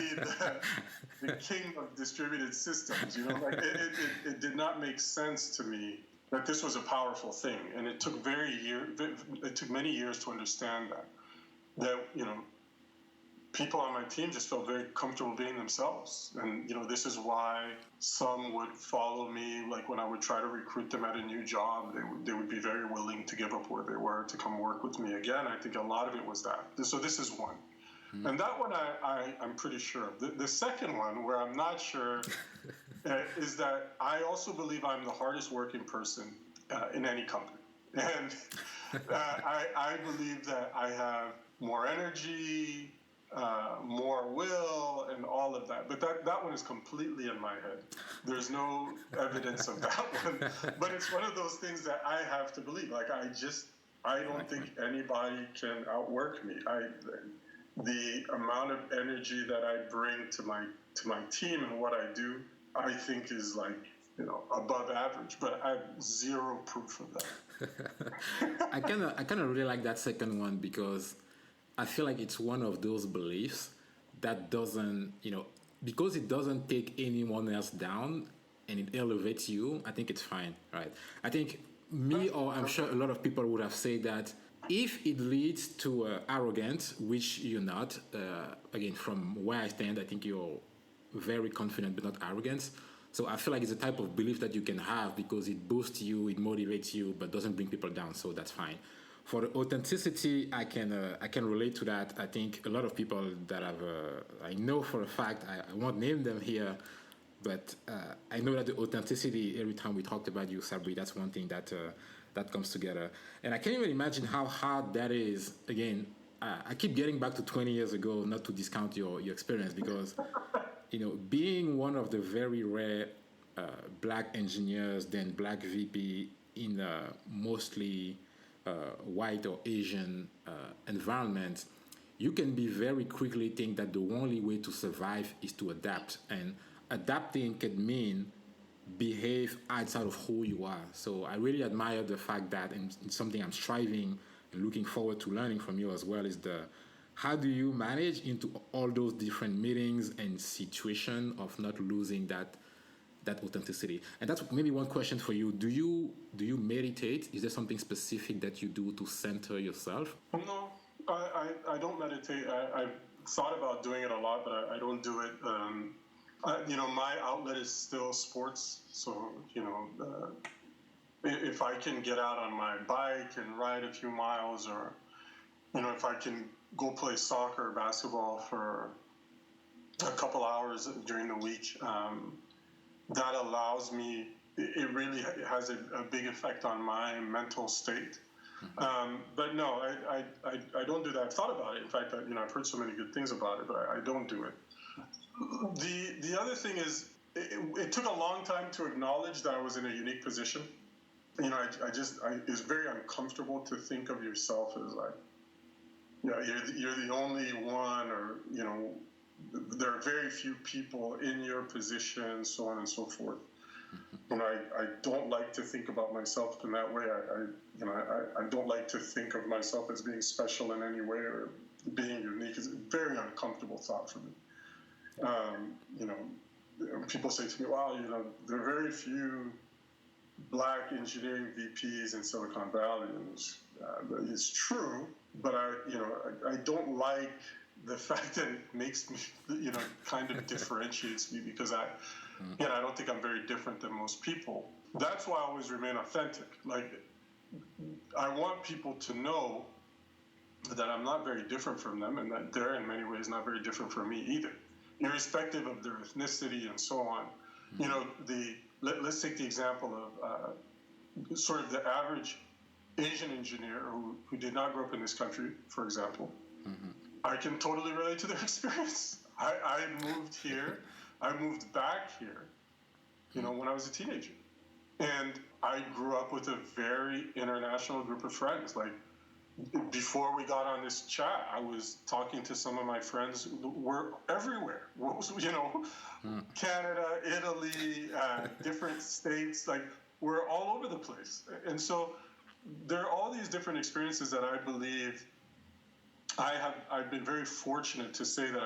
the king of distributed systems. It did not make sense to me that this was a powerful thing, and it took many years to understand that people on my team just felt very comfortable being themselves. And, this is why some would follow me. Like when I would try to recruit them at a new job, they would be very willing to give up where they were to come work with me again. I think a lot of it was that. So this is one. Mm-hmm. And that one I'm pretty sure of. The second one, where I'm not sure, is that I also believe I'm the hardest working person in any company. And I believe that I have more energy, more will, and all of that. But that one is completely in my head. There's no evidence of that one. But it's one of those things that I have to believe. Like I don't think anybody can outwork me. The amount of energy that I bring to my team and what I do, I think is above average. But I have zero proof of that. I kind of really like that second one because I feel like it's one of those beliefs that doesn't, because it doesn't take anyone else down and it elevates you, I think it's fine, right? I think I'm sure a lot of people would have said that if it leads to arrogance, which you're not, again, from where I stand, I think you're very confident but not arrogant. So I feel like it's a type of belief that you can have because it boosts you, it motivates you, but doesn't bring people down, so that's fine. For the authenticity, I can relate to that. I think a lot of people that I know for a fact, I won't name them here, but I know that the authenticity, every time we talked about you, Sabry, that's one thing that comes together. And I can't even imagine how hard that is. Again, I keep getting back to 20 years ago, not to discount your experience, because being one of the very rare black engineers, then black VP in mostly white or Asian environment, you can be very quickly think that the only way to survive is to adapt. And adapting can mean behave outside of who you are. So I really admire the fact that, and it's something I'm striving and looking forward to learning from you as well, is how do you manage into all those different meetings and situation of not losing that authenticity? And that's maybe one question for you. Do you meditate? Is there something specific that you do to center yourself? No, I don't meditate. I've thought about doing it a lot, but I don't do it. My outlet is still sports. So, if I can get out on my bike and ride a few miles, or, if I can go play soccer or basketball for a couple hours during the week, that allows me, it really has a big effect on my mental state. But no, I don't do that. I've thought about it. In fact, I've heard so many good things about it, but I don't do it. The other thing is, it took a long time to acknowledge that I was in a unique position. It's very uncomfortable to think of yourself as like, you're the only one, or, there are very few people in your position, so on and so forth. I don't like to think about myself in that way. I don't like to think of myself as being special in any way or being unique. It's a very uncomfortable thought for me. People say to me, wow, there are very few black engineering VPs in Silicon Valley. And it's true, but I don't like the fact that it makes me, kind of differentiates me, because I don't think I'm very different than most people. That's why I always remain authentic. Like, I want people to know that I'm not very different from them, and that they're in many ways not very different from me either, irrespective of their ethnicity and so on. Let's take the example of sort of the average Asian engineer who did not grow up in this country, for example. Mm-hmm. I can totally relate to their experience. I moved back here, when I was a teenager. And I grew up with a very international group of friends. Like, before we got on this chat, I was talking to some of my friends who were everywhere. Canada, Italy, different states, like, we're all over the place. And so there are all these different experiences that I believe I've been very fortunate to say that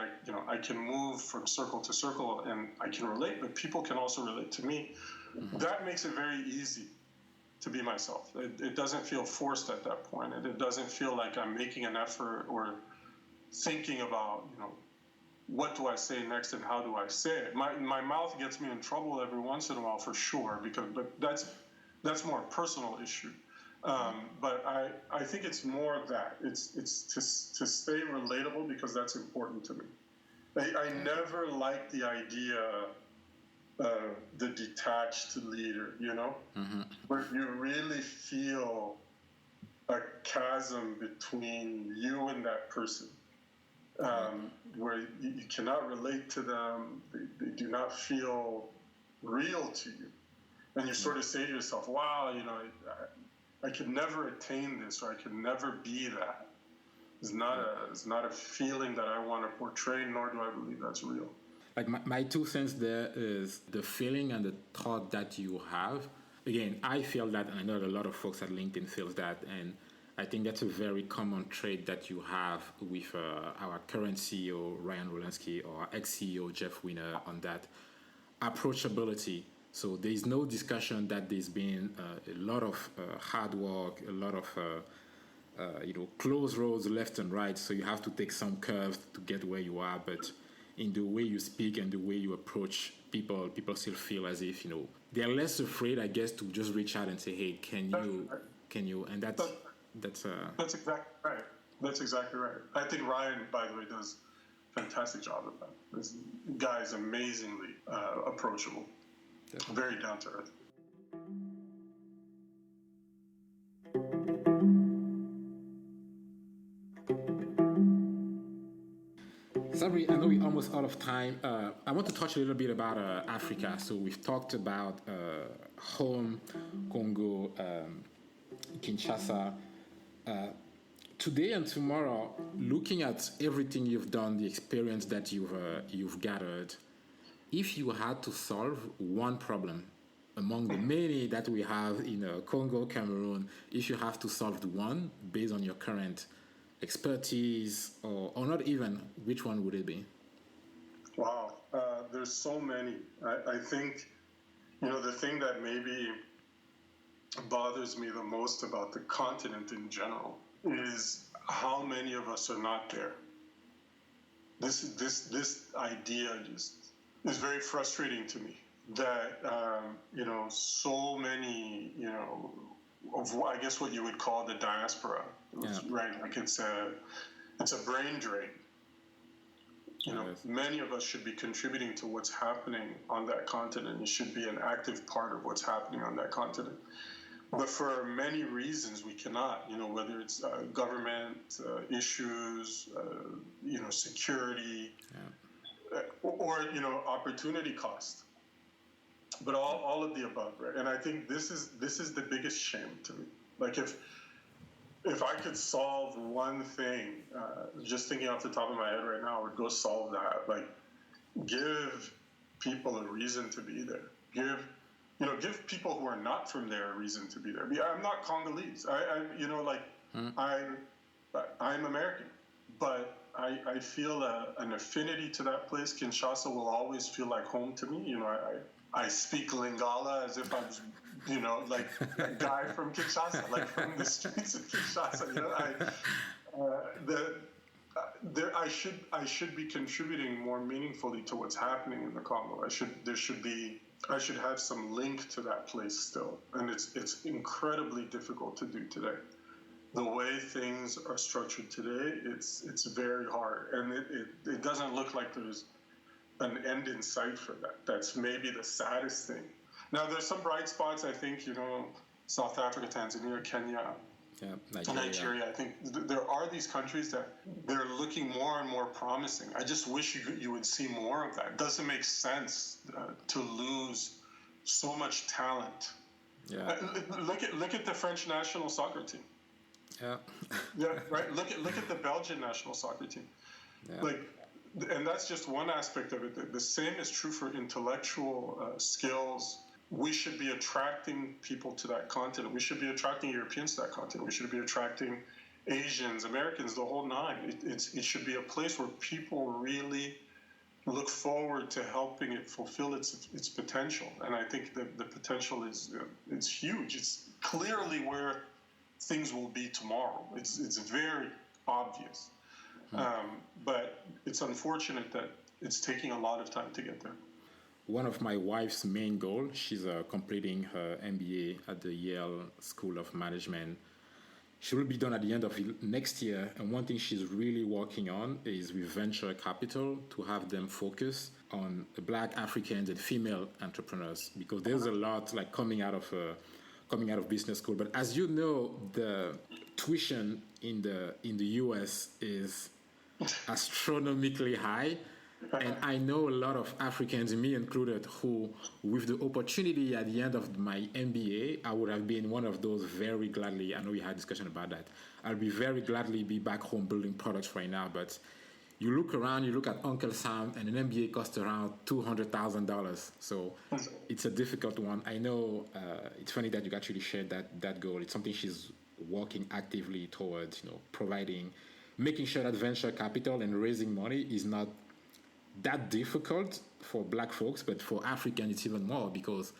I can move from circle to circle and I can relate, but people can also relate to me. Mm-hmm. That makes it very easy to be myself. It doesn't feel forced at that point, and it doesn't feel like I'm making an effort or thinking about, what do I say next and how do I say it. My mouth gets me in trouble every once in a while, for sure, but that's more a personal issue. But I think it's more of that. It's to stay relatable, because that's important to me. I never liked the idea of the detached leader, mm-hmm. where you really feel a chasm between you and that person, where you cannot relate to them. They do not feel real to you. And you sort of say to yourself, wow, I could never attain this, or I could never be that. It's not a feeling that I want to portray, nor do I believe that's real. Like, my 2 cents there is the feeling and the thought that you have. Again, I feel that, and I know that a lot of folks at LinkedIn feels that, and I think that's a very common trait that you have with our current CEO, Ryan Rolensky, or our ex-CEO, Jeff Winner, on that approachability. So there is no discussion that there's been a lot of hard work, a lot of close roads left and right. So you have to take some curves to get where you are. But in the way you speak and the way you approach people still feel as if they're less afraid, I guess, to just reach out and say, "Hey, can you?" And that's exactly right. That's exactly right. I think Ryan, by the way, does a fantastic job of that. This guy is amazingly approachable. Very down to earth. Sabry, I know we're almost out of time. I want to touch a little bit about Africa. So we've talked about home, Congo, Kinshasa. Today and tomorrow, looking at everything you've done, the experience that you've gathered, if you had to solve one problem among the many that we have in Congo, Cameroon, if you have to solve one based on your current expertise, or not even, which one would it be? Wow, there's so many. I think, the thing that maybe bothers me the most about the continent in general is how many of us are not there. This idea just is very frustrating to me that so many of I guess what you would call the diaspora, right? Like it's a brain drain. Many of us should be contributing to what's happening on that continent. It should be an active part of what's happening on that continent. But for many reasons, we cannot. Whether it's government issues, security, or opportunity cost. But all of the above, right? And I think this is the biggest shame to me. Like if I could solve one thing, just thinking off the top of my head right now, I would go solve that. Like, give people a reason to be there. Give people who are not from there a reason to be there. I'm not Congolese. I'm American, but I feel an affinity to that place. Kinshasa will always feel like home to me. I speak Lingala as if I'm, like a guy from Kinshasa, like from the streets of Kinshasa. I should be contributing more meaningfully to what's happening in the Congo. I should have some link to that place still, and it's incredibly difficult to do today. The way things are structured today, it's very hard, and it doesn't look like there's an end in sight for that. That's maybe the saddest thing. Now, there's some bright spots, I think, South Africa, Tanzania, Kenya, Nigeria. I think there are these countries that they're looking more and more promising. I just wish you would see more of that. It doesn't make sense to lose so much talent. Yeah. Look at the French national soccer team. Yeah. Yeah, right. Look at the Belgian national soccer team. Yeah. And that's just one aspect of it. The same is true for intellectual skills. We should be attracting people to that continent. We should be attracting Europeans to that continent. We should be attracting Asians, Americans, the whole nine. It should be a place where people really look forward to helping it fulfill its potential. And I think the potential is it's huge. It's clearly where things will be tomorrow. It's very obvious. But it's unfortunate that it's taking a lot of time to get there. One of my wife's main goals, she's completing her MBA at the Yale School of Management. She will be done at the end of next year. And one thing she's really working on is with venture capital to have them focus on Black Africans and female entrepreneurs, because there's a lot like coming out of business school. But as you know, the tuition in the US is astronomically high. And I know a lot of Africans, me included, who, with the opportunity at the end of my MBA, I would have been one of those very gladly. I know we had a discussion about that. I'll be very gladly be back home building products right now. But you look around, you look at Uncle Sam, and an MBA costs around $200,000. So it's a difficult one. I know it's funny that you actually shared that goal. It's something she's working actively towards, making sure that venture capital and raising money is not that difficult for Black folks, but for Africans it's even more, because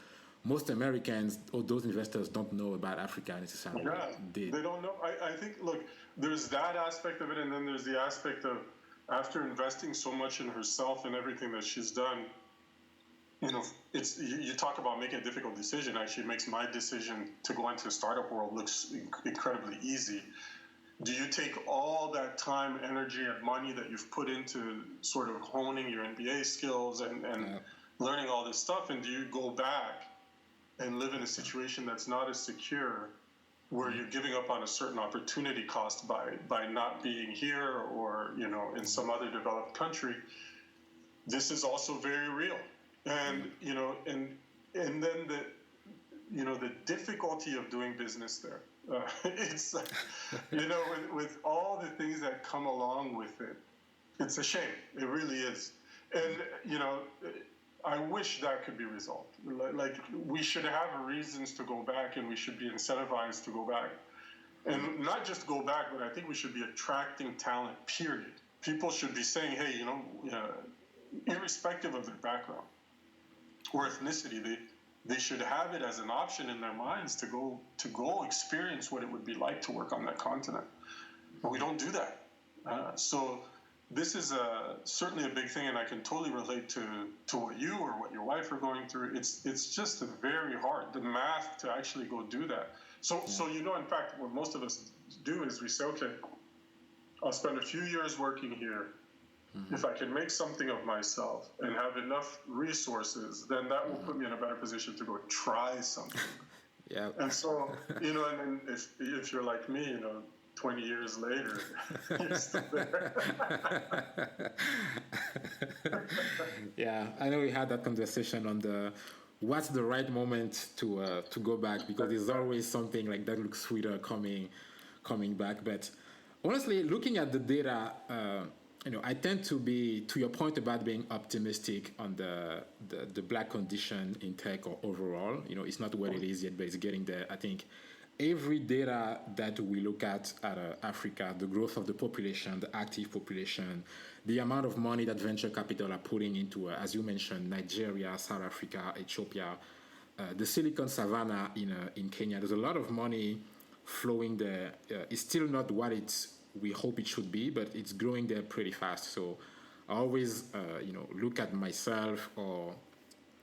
most Americans or those investors don't know about Africa necessarily. Yeah, they don't know. I think, look, there's that aspect of it, and then there's the aspect of, after investing so much in herself and everything that she's done, you talk about making a difficult decision. Actually, it makes my decision to go into the startup world looks incredibly easy. Do you take all that time, energy, and money that you've put into sort of honing your MBA skills and learning all this stuff, and do you go back and live in a situation that's not as secure, where you're giving up on a certain opportunity cost by not being here or in some other developed country? This is also very real, and and then the difficulty of doing business there. It's with all the things that come along with it, it's a shame. It really is. And I wish that could be resolved. Like, we should have reasons to go back, and we should be incentivized to go back, and not just go back, but I think we should be attracting talent. Period. People should be saying, hey, irrespective of their background or ethnicity, they should have it as an option in their minds to go experience what it would be like to work on that continent. But we don't do that. So this is certainly a big thing, and I can totally relate to what you or what your wife are going through. It's just very hard, the math to actually go do that. So in fact, what most of us do is we say, okay, I'll spend a few years working here. Mm-hmm. If I can make something of myself and have enough resources, then that will put me in a better position to go try something. Yeah. And so, and then if you're like me, 20 years later, you're still there. Yeah, I know we had that conversation on what's the right moment to go back, because there's always something like that looks sweeter coming back. But honestly, looking at the data, I tend to be, to your point about being optimistic on the black condition in tech or overall. It's not where it is yet, but it's getting there. I think every data that we look at Africa, the growth of the population, the active population, the amount of money that venture capital are putting into, as you mentioned, Nigeria, South Africa, Ethiopia, the Silicon Savannah in Kenya, there's a lot of money flowing there. It's still not what we hope it should be, but it's growing there pretty fast. So I always, look at myself or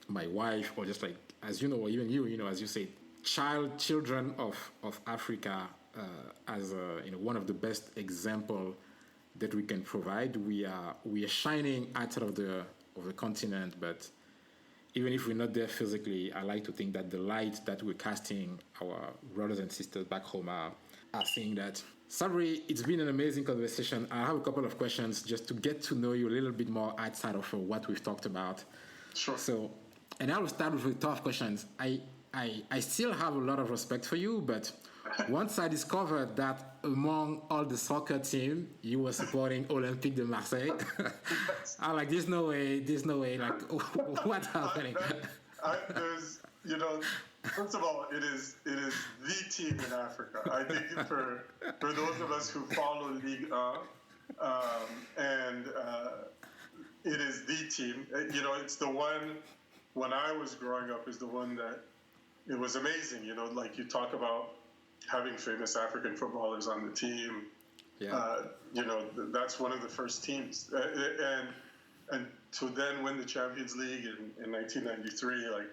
my wife, or just like, as you know, or even you, as you say, children of Africa as one of the best example that we can provide. We are shining outside of the continent, but even if we're not there physically, I like to think that the light that we're casting our brothers and sisters back home are seeing that. Sabry, it's been an amazing conversation. I have a couple of questions just to get to know you a little bit more outside of what we've talked about. Sure. So, and I will start with the tough questions. I still have a lot of respect for you, but once I discovered that among all the soccer team, you were supporting Olympique de Marseille, I'm like, there's no way, like, what's happening? There's, first of all, it is the team in Africa. I think for those of us who follow Ligue 1, and it is the team. It's the one, when I was growing up, is the one that, it was amazing, like you talk about having famous African footballers on the team. Yeah. That's one of the first teams. And to then win the Champions League in 1993, like,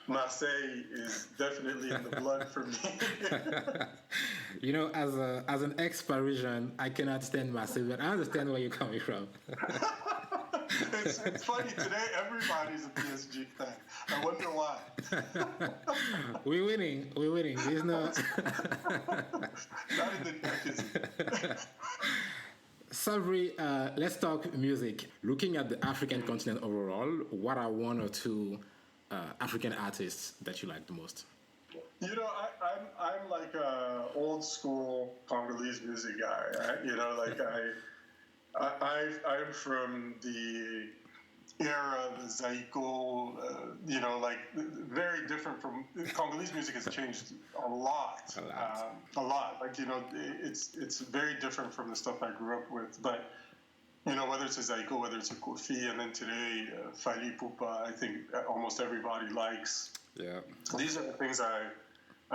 Marseille is definitely in the blood for me. As an ex-Parisian, I cannot stand Marseille, but I understand where you're coming from. It's funny, today everybody's a PSG fan. I wonder why. We're winning. There's no... Not in the Champions. Sabry, let's talk music. Looking at the African continent overall, what are one or two African artists that you like the most? I'm like a old school Congolese music guy. I'm from the era of the Zaiko, very different from... Congolese music has changed a lot. Like, it's very different from the stuff I grew up with. But, whether it's a Zaiko, whether it's a Kofi, and then today, Fali Pupa, I think almost everybody likes. Yeah. These are the things I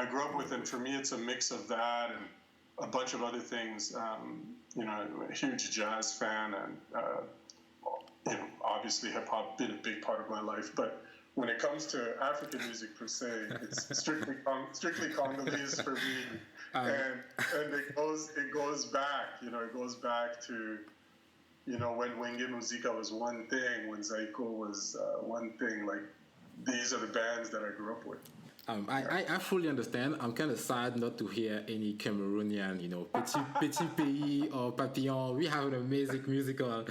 grew up with, and for me, it's a mix of that and a bunch of other things. I'm a huge jazz fan, and obviously hip hop been a big part of my life. But when it comes to African music per se, it's strictly Congolese for me, and it goes back. It goes back to when Wenge Musica was one thing, when Zaiko was one thing. Like, these are the bands that I grew up with. I fully understand. I'm kind of sad not to hear any Cameroonian, Petit Pays or Papillon. We have an amazing musical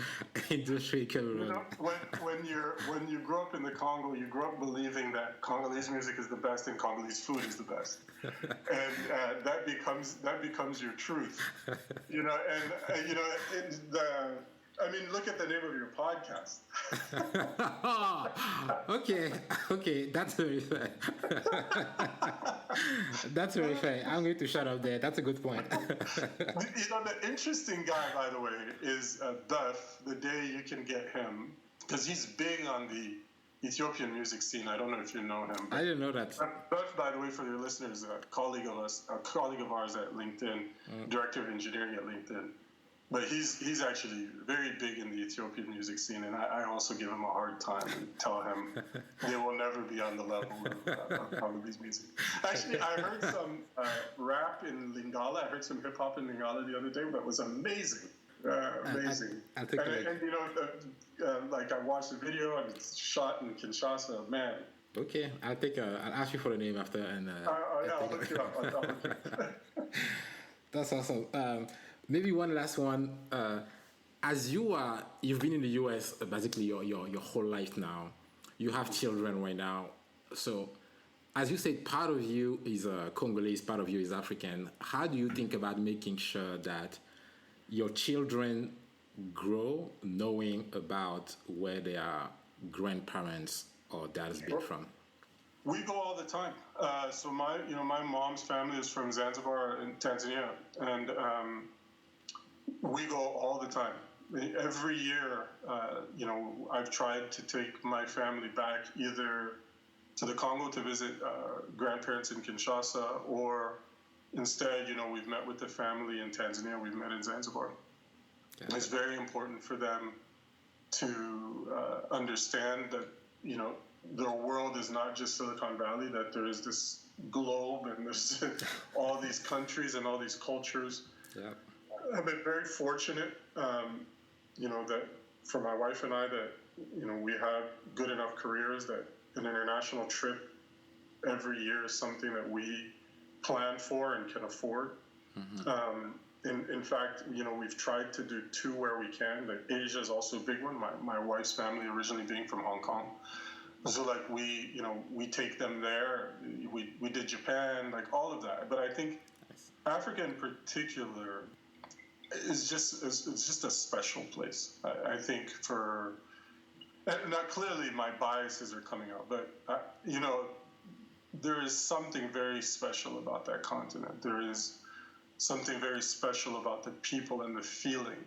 industry in Cameroon. When you grow up in the Congo, you grow up believing that Congolese music is the best and Congolese food is the best, and that becomes your truth. Look at the name of your podcast. Okay, that's very fair. That's very fair. I'm going to shut up there. That's a good point. The interesting guy, by the way, is Duff. The day you can get him, because he's big on the Ethiopian music scene. I don't know if you know him. I didn't know that. Duff, by the way, for your listeners, a colleague of ours at LinkedIn, director of engineering at LinkedIn. but he's actually very big in the Ethiopian music scene, and I also give him a hard time and tell him they will never be on the level of Congolese music. Actually, I heard some rap in Lingala. I heard some hip hop in Lingala the other day that was amazing. Amazing. I think and you know, like I watched the video and it's shot in Kinshasa. Man. Okay, I'll ask you for the name after, and I'll look you up. I'll look you up. That's awesome. Maybe one last one. As you've been in the U.S. Basically your whole life now. You have children right now. So, as you said, part of you is Congolese, part of you is African. How do you think about making sure that your children grow knowing about where their grandparents or dads been from? We go all the time. So my mom's family is from Zanzibar in Tanzania, and we go all the time. Every year, I've tried to take my family back either to the Congo to visit grandparents in Kinshasa, or instead, we've met with the family in Tanzania. We've met in Zanzibar. Yeah. It's very important for them to understand that, the world is not just Silicon Valley, that there is this globe and there's all these countries and all these cultures. Yeah. I've been very fortunate, that for my wife and I, that, we have good enough careers that an international trip every year is something that we plan for and can afford. Mm-hmm. In fact, we've tried to do 2 where we can. Like Asia is also a big one. My wife's family originally being from Hong Kong. So like we take them there. We did Japan, like all of that. But I think Africa in particular is just a special place. I think not clearly my biases are coming out, but there is something very special about that continent. There is something very special about the people and the feeling.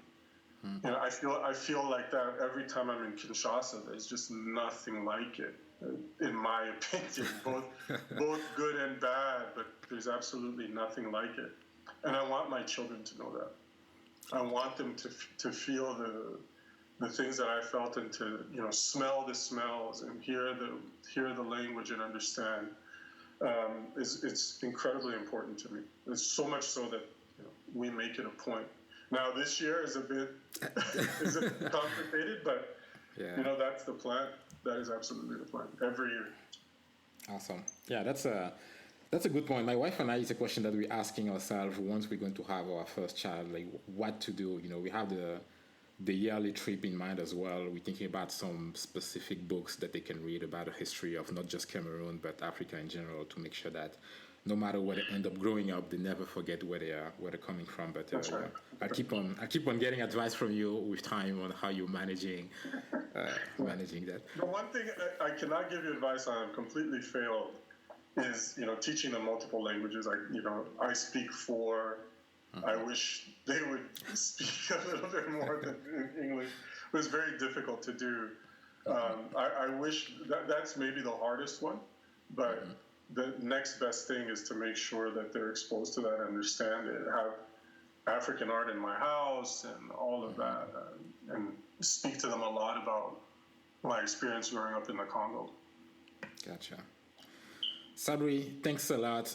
I feel like that every time I'm in Kinshasa. There's just nothing like it, in my opinion, both good and bad. But there's absolutely nothing like it, and I want my children to know that. I want them to feel the things that I felt, and to smell the smells and hear the language and understand. It's incredibly important to me. It's so much so that we make it a point. Now this year is a bit complicated, but that's the plan. That is absolutely the plan every year. Awesome. Yeah, that's a good point. My wife and I, it's a question that we're asking ourselves once we're going to have our first child, like what to do. We have the yearly trip in mind as well. We're thinking about some specific books that they can read about the history of not just Cameroon but Africa in general, to make sure that no matter where they end up growing up, they never forget where they're coming from. But right. I keep on getting advice from you with time on how you're managing that. The one thing I cannot give you advice on, I've completely failed, is teaching them multiple languages. I speak 4. I wish they would speak a little bit more than English. It was very difficult to do. I wish that's maybe the hardest one, but the next best thing is to make sure that they're exposed to that, understand it, have African art in my house and all of that, and speak to them a lot about my experience growing up in the Congo. Gotcha. Sabry, thanks a lot.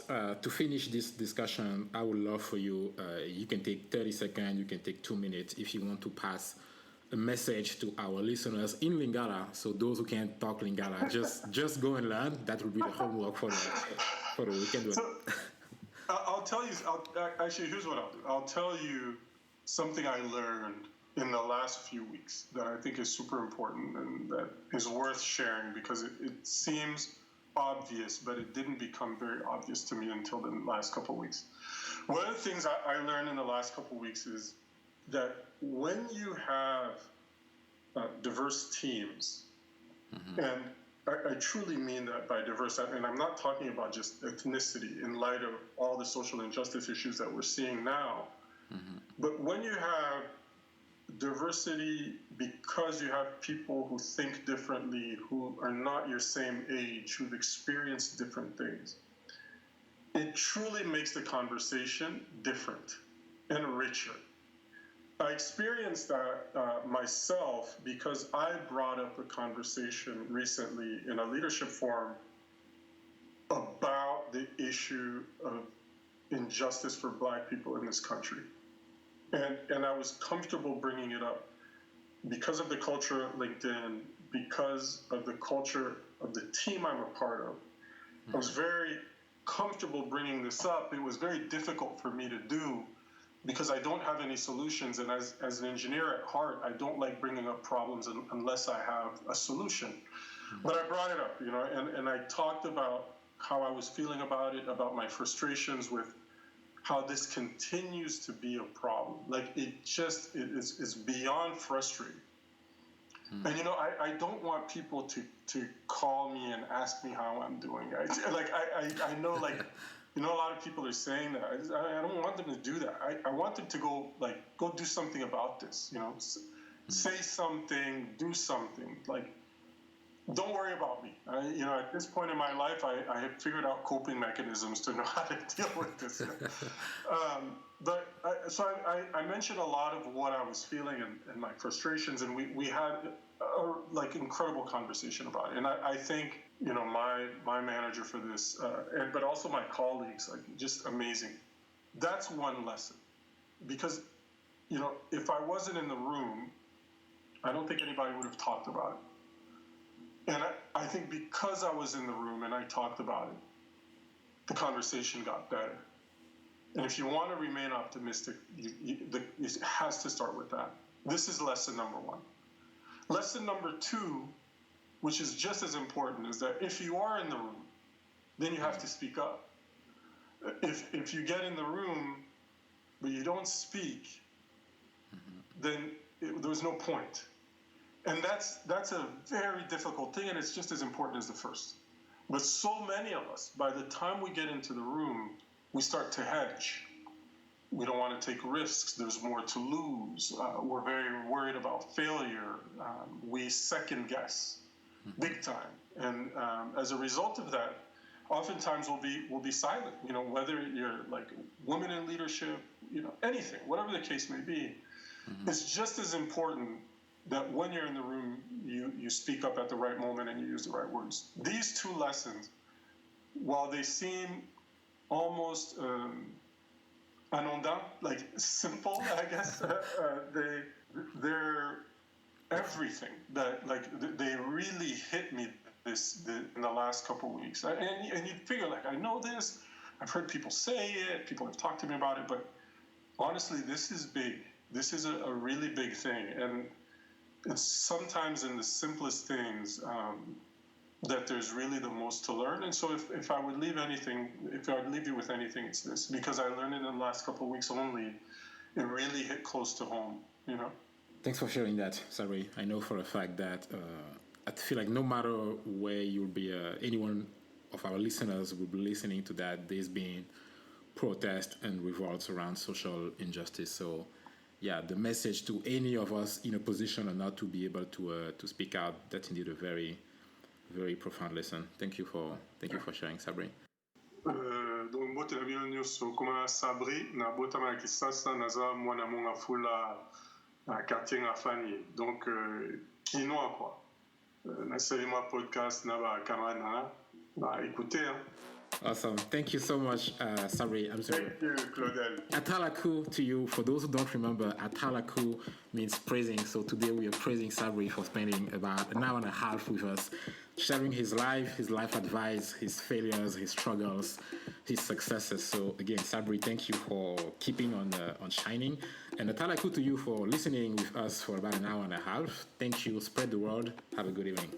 To finish this discussion, I would love for you, you can take 30 seconds, you can take 2 minutes if you want to pass a message to our listeners in Lingala. So those who can't talk Lingala, just go and learn. That will be the homework for the weekend. So, I'll tell you, actually, here's what I'll do. I'll tell you something I learned in the last few weeks that I think is super important and that is worth sharing, because it seems obvious, but it didn't become very obvious to me until the last couple of weeks. One of the things I learned in the last couple of weeks is that when you have diverse teams, and I truly mean that by diverse, and I'm not talking about just ethnicity in light of all the social injustice issues that we're seeing now, but when you have diversity because you have people who think differently, who are not your same age, who've experienced different things, it truly makes the conversation different and richer. I experienced that myself because I brought up a conversation recently in a leadership forum about the issue of injustice for Black people in this country. And I was comfortable bringing it up because of the culture at LinkedIn, because of the culture of the team I'm a part of. I was very comfortable bringing this up. It was very difficult for me to do because I don't have any solutions. And as an engineer at heart, I don't like bringing up problems unless I have a solution. But I brought it up, and I talked about how I was feeling about it, about my frustrations with how this continues to be a problem. Like it's beyond frustrating. And I don't want people to call me and ask me how I'm doing. I know, like, a lot of people are saying that. I don't want them to do that. I want them to go do something about this. Say something, do something. Like, don't worry about me. At this point in my life, I have figured out coping mechanisms to know how to deal with this. So I mentioned a lot of what I was feeling and my frustrations, and we had a incredible conversation about it. And I think my manager for this, but also my colleagues, just amazing. That's one lesson, because if I wasn't in the room, I don't think anybody would have talked about it. And I think because I was in the room and I talked about it, the conversation got better. And if you want to remain optimistic, it has to start with that. This is lesson number one. Lesson number two, which is just as important, is that if you are in the room, then you have to speak up. If you get in the room, but you don't speak, then there's no point. And that's a very difficult thing, and it's just as important as the first. But so many of us, by the time we get into the room, we start to hedge. We don't want to take risks. There's more to lose. We're very worried about failure. We second guess big time. And as a result of that, oftentimes we'll be silent. Whether you're like women in leadership, anything, whatever the case may be, it's just as important that when you're in the room, you speak up at the right moment and you use the right words. These two lessons, while they seem almost anodin, like simple, I guess, they're everything. They really hit me in the last couple of weeks. And you figure, I know this, I've heard people say it, people have talked to me about it, but honestly, this is big. This is a really big thing. And it's sometimes in the simplest things that there's really the most to learn. And so if I would leave you with anything, it's this. Because I learned it in the last couple of weeks only, it really hit close to home, Thanks for sharing that, Sabry. I know for a fact that I feel like no matter where you'll be, anyone of our listeners will be listening to that, there's been protest and revolts around social injustice. So yeah, the message to any of us in a position or not to be able to speak out, that's indeed a very, very profound lesson. Thank you for sharing, Sabry. Donc bote na bienvenue sur comment Sabry na bota ma kisasa naza mwana monga fula na quartier ngafani. Donc kinoa quoi. Na selima podcast na ba camarade na écouter hein. Awesome. Thank you so much, Sabry. I'm sorry. Thank you, Claudel. Atalaku to you. For those who don't remember, Atalaku means praising. So today we are praising Sabry for spending about an hour and a half with us, sharing his life advice, his failures, his struggles, his successes. So again, Sabry, thank you for keeping on shining. And Atalaku to you for listening with us for about an hour and a half. Thank you. Spread the word. Have a good evening.